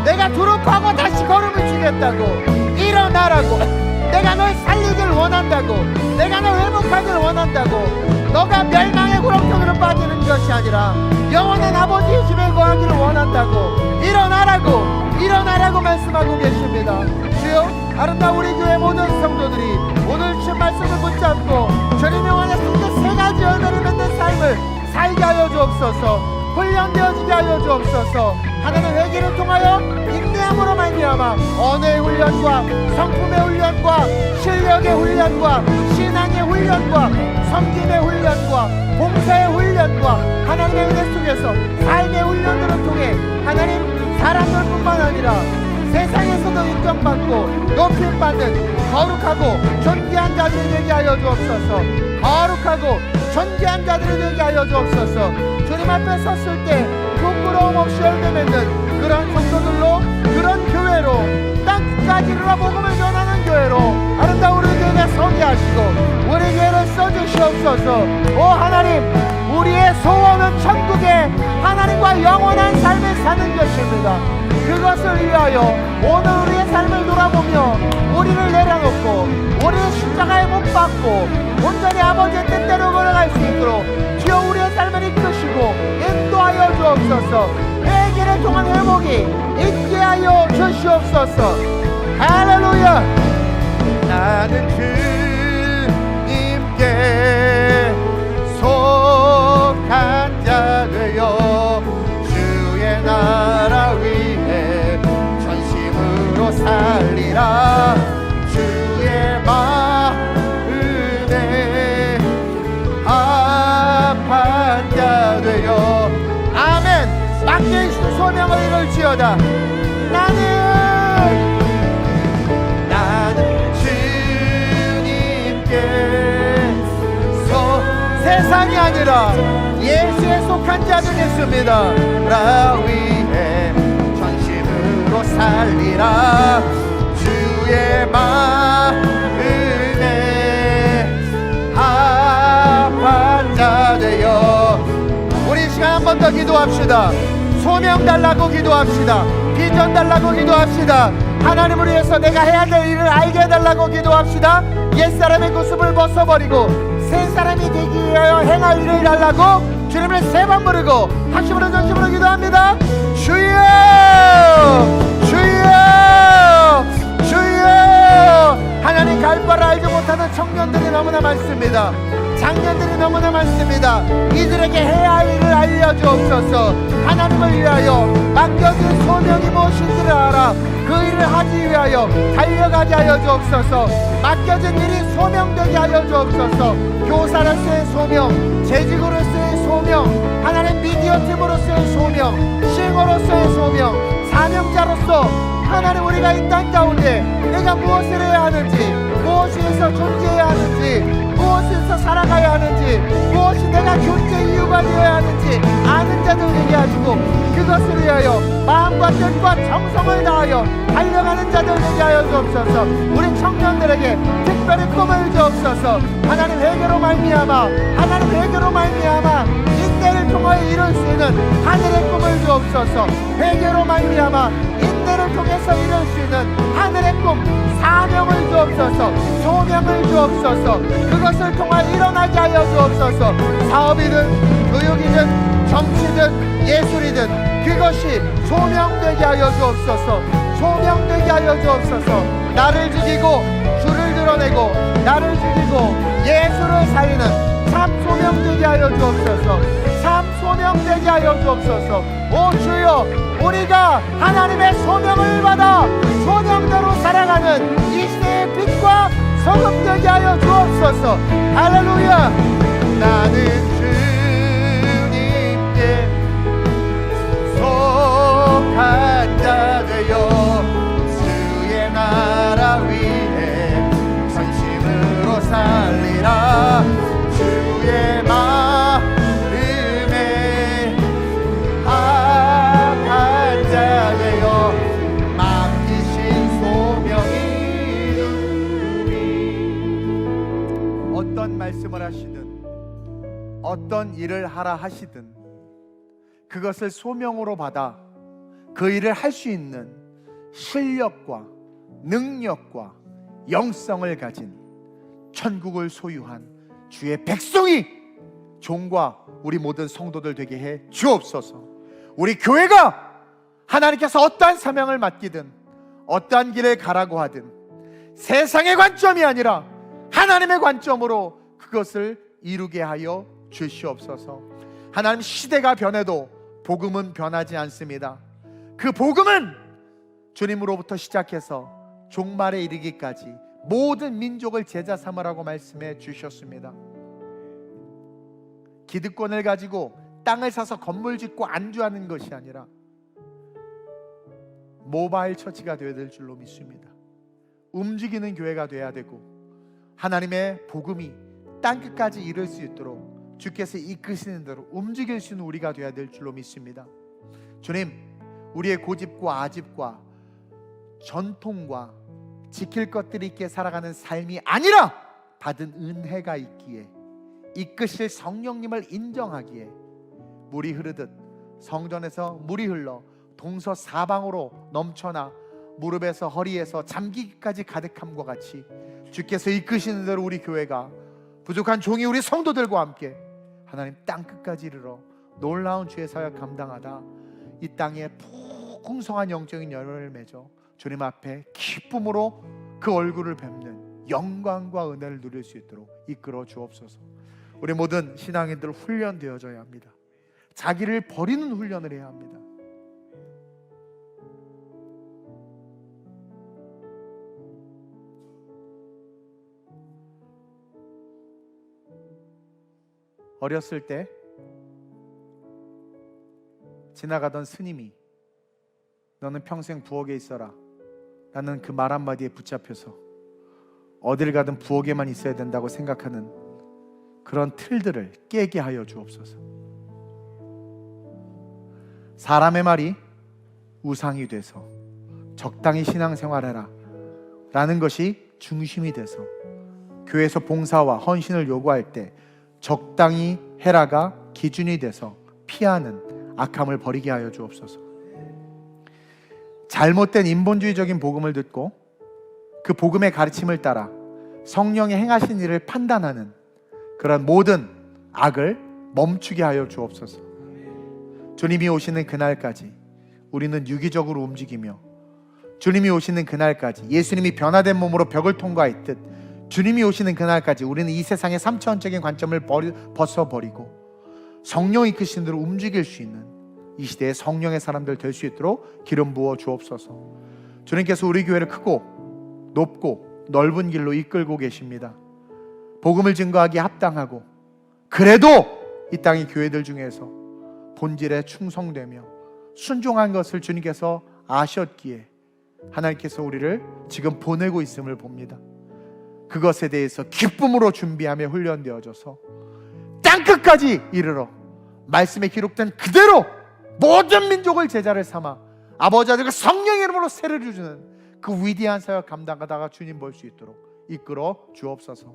내가 두렵하고 다시 걸음을 주겠다고, 일어나라고, 내가 널 살리길 원한다고, 내가 널 회복하길 원한다고. 너가 멸망의 구렁텅이로 빠지는 것이 아니라 영원한 아버지의 집에 거하기를 원한다고, 일어나라고 말씀하고 계십니다. 주여, 아름다운 우리 교회 모든 성도들이 오늘 주신 말씀을 붙잡고 주님의 원하시는 그 3가지 열매를 맺는 삶을 살게 하여 주옵소서. 훈련되어지게 하여 주옵소서. 하나님, 회개를 통하여 인내함으로 말미암아 언어의 훈련과 성품의 훈련과 실력의 훈련과 신앙의 훈련과 섬김의 훈련과 봉사의 훈련과 하나님의 은혜 속에서 삶의 훈련들을 통해 하나님, 사람들뿐만 아니라 세상에서도 인정받고 높임받는 거룩하고 존귀한 자들이 되게 하여 주옵소서. 거룩하고 존귀한 자들이 되게 하여 주옵소서. 주님 앞에 섰을 때 부끄러움 없이 열매 맺는 그런 성도들로, 그런 교회로, 땅끝까지 이르러 복음을 전하는 교회로 아름다운 우리 교회가 서게 하시고 우리 교회를 써주시옵소서. 오 하나님, 우리의 소원은 천국에 하나님과 영원한 삶을 사는 것입니다. 그것을 위하여 오늘 우리의 삶을 돌아보며 우리를 내려놓고 우리의 십자가에 못 박고 온전히 아버지의 뜻대로 걸어갈 수 있도록 주여 우리의 삶을 이끄시고 인도하여 주옵소서. 회개를 통한 회복이 있게 하여 주시옵소서. 할렐루야. 나는 주님께 속한 자 되어 주의 나라 위해 전심으로 살리라. 주의 마음에 합한 자 되어 아멘. 맡겨 주신 소명을 이룰지어다. 나는 주님께서 세상이 아니라 예수에 속한 자 되겠습니다. 라 위해 전심으로 살리라. 주의 마음에 합한 자 되어. 우리 시간 한 번 더 기도합시다. 소명 달라고 기도합시다. 비전 달라고 기도합시다. 하나님을 위해서 내가 해야 될 일을 알게 해달라고 기도합시다. 옛사람의 모습을 벗어버리고 새 사람이 되기 위하여 행할 일을 달라고 주님을 세 번 부르고 합심으로 전심으로 기도합니다. 주여 주여 주여. 하나님 갈 바를 알지 못하는 청년들이 너무나 많습니다. 장년들이 너무나 많습니다. 이들에게 해야 할 일을 알려주옵소서. 하나님을 위하여 맡겨진 소명이 무엇인지를 알아 그 일을 하기 위하여 달려가게 하여 주옵소서. 맡겨진 일이 소명되게 하여 주옵소서. 교사로서의 소명, 재직으로서의 소명, 하나님 미디어팀으로서의 소명, 싱어로서의 소명, 사명자로서 하나님 우리가 이 땅 가운데 내가 무엇을 해야 하는지, 무엇에서 존재해야 하는지, 무엇에서 살아가야 하는지, 무엇이 내가 존재 이유가 되어야 하는지 아는 자들 되게 하시고 그것을 위하여 마음과 뜻과 정성을 다하여 달려가는 자들 되게 하여 주옵소서. 우리 청년들에게 특별히 꿈을 주옵소서. 하나님 회개로 말미암아, 하나님 회개로 말미암아 인내를 통하여 이룰 수 있는 하늘의 꿈을 주옵소서. 회개로 말미암아 인내를 통해서 이룰 수 있는 하늘의 꿈, 사명을 주옵소서. 소명을 주옵소서. 그것을 통하여 일어나게 하여 주옵소서. 사업이든 교육이든 정치든 예술이든 그것이 소명되게 하여 주옵소서. 소명되게 하여 주옵소서. 나를 죽이고 주를 드러내고 나를 죽이고 예수를 살리는 참 소명되게 하여 주옵소서. 참 소명되게 하여 주옵소서. 오 주여, 우리가 하나님의 소명을 받아 소명대로 살아가는 이 시대의 빛과 소금 되게 하여 주옵소서. 할렐루야. 나는 주님께 속한 자 되어 주의 나라 위에 전심으로 살리라. 주의 마음에 합한 자 되어 맡기신 소명이 이루리. 어떤 말씀을 하시든 어떤 일을 하라 하시든 그것을 소명으로 받아 그 일을 할 수 있는 실력과 능력과 영성을 가진 천국을 소유한 주의 백성이 종과 우리 모든 성도들 되게 해 주옵소서. 우리 교회가 하나님께서 어떠한 사명을 맡기든 어떠한 길을 가라고 하든 세상의 관점이 아니라 하나님의 관점으로 그것을 이루게 하여 주시옵소서. 하나님, 시대가 변해도 복음은 변하지 않습니다. 그 복음은 주님으로부터 시작해서 종말에 이르기까지 모든 민족을 제자 삼으라고 말씀해 주셨습니다. 기득권을 가지고 땅을 사서 건물 짓고 안주하는 것이 아니라 모바일 처치가 되어야 될 줄로 믿습니다. 움직이는 교회가 되어야 되고 하나님의 복음이 땅끝까지 이룰 수 있도록 주께서 이끄시는 대로 움직일 수 있는 우리가 되어야 될 줄로 믿습니다. 주님, 우리의 고집과 아집과 전통과 지킬 것들이 있게 살아가는 삶이 아니라 받은 은혜가 있기에 이끄실 성령님을 인정하기에 물이 흐르듯 성전에서 물이 흘러 동서사방으로 넘쳐나 무릎에서 허리에서 잠기기까지 가득함과 같이 주께서 이끄시는 대로 우리 교회가 부족한 종이 우리 성도들과 함께 하나님 땅끝까지 이르러 놀라운 주의 사역 감당하다 이 땅에 풍성한 영적인 열매를 맺어 주님 앞에 기쁨으로 그 얼굴을 뵙는 영광과 은혜를 누릴 수 있도록 이끌어 주옵소서. 우리 모든 신앙인들 훈련되어져야 합니다. 자기를 버리는 훈련을 해야 합니다. 어렸을 때 지나가던 스님이 너는 평생 부엌에 있어라 라는 그 말 한마디에 붙잡혀서 어딜 가든 부엌에만 있어야 된다고 생각하는 그런 틀들을 깨게 하여 주옵소서. 사람의 말이 우상이 돼서 적당히 신앙생활해라 라는 것이 중심이 돼서 교회에서 봉사와 헌신을 요구할 때 적당히 해라가 기준이 돼서 피하는 악함을 버리게 하여 주옵소서. 잘못된 인본주의적인 복음을 듣고 그 복음의 가르침을 따라 성령이 행하신 일을 판단하는 그런 모든 악을 멈추게 하여 주옵소서. 주님이 오시는 그날까지 우리는 유기적으로 움직이며, 주님이 오시는 그날까지 예수님이 변화된 몸으로 벽을 통과했듯 주님이 오시는 그날까지 우리는 이 세상의 3차원적인 관점을 벗어버리고 성령 이끄신 대로 움직일 수 있는 이 시대의 성령의 사람들 될 수 있도록 기름 부어 주옵소서. 주님께서 우리 교회를 크고 높고 넓은 길로 이끌고 계십니다. 복음을 증거하기에 합당하고, 그래도 이 땅의 교회들 중에서 본질에 충성되며 순종한 것을 주님께서 아셨기에 하나님께서 우리를 지금 보내고 있음을 봅니다. 그것에 대해서 기쁨으로 준비하며 훈련되어져서 땅끝까지 이르러 말씀에 기록된 그대로 모든 민족을 제자를 삼아 아버지 아들과 성령의 이름으로 세례를 주는 그 위대한 사역 감당하다가 주님 볼 수 있도록 이끌어 주옵소서.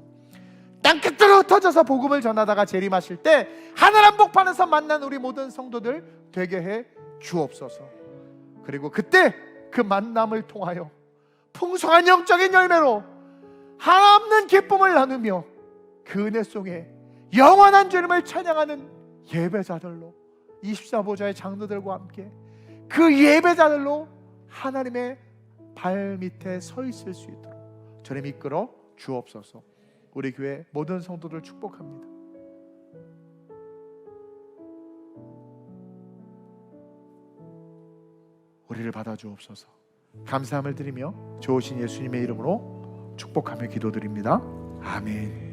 땅끝으로 흩어져서 복음을 전하다가 재림하실 때 하늘 한복판에서 만난 우리 모든 성도들 되게 해 주옵소서. 그리고 그때 그 만남을 통하여 풍성한 영적인 열매로 한없는 기쁨을 나누며 그 은혜 속에 영원한 주님을 찬양하는 예배자들로, 24보좌의 장로들과 함께 그 예배자들로 하나님의 발 밑에 서 있을 수 있도록 주님 이끌어 주옵소서. 우리 교회 모든 성도들 축복합니다. 우리를 받아주옵소서. 감사함을 드리며 좋으신 예수님의 이름으로 축복하며 기도드립니다. 아멘.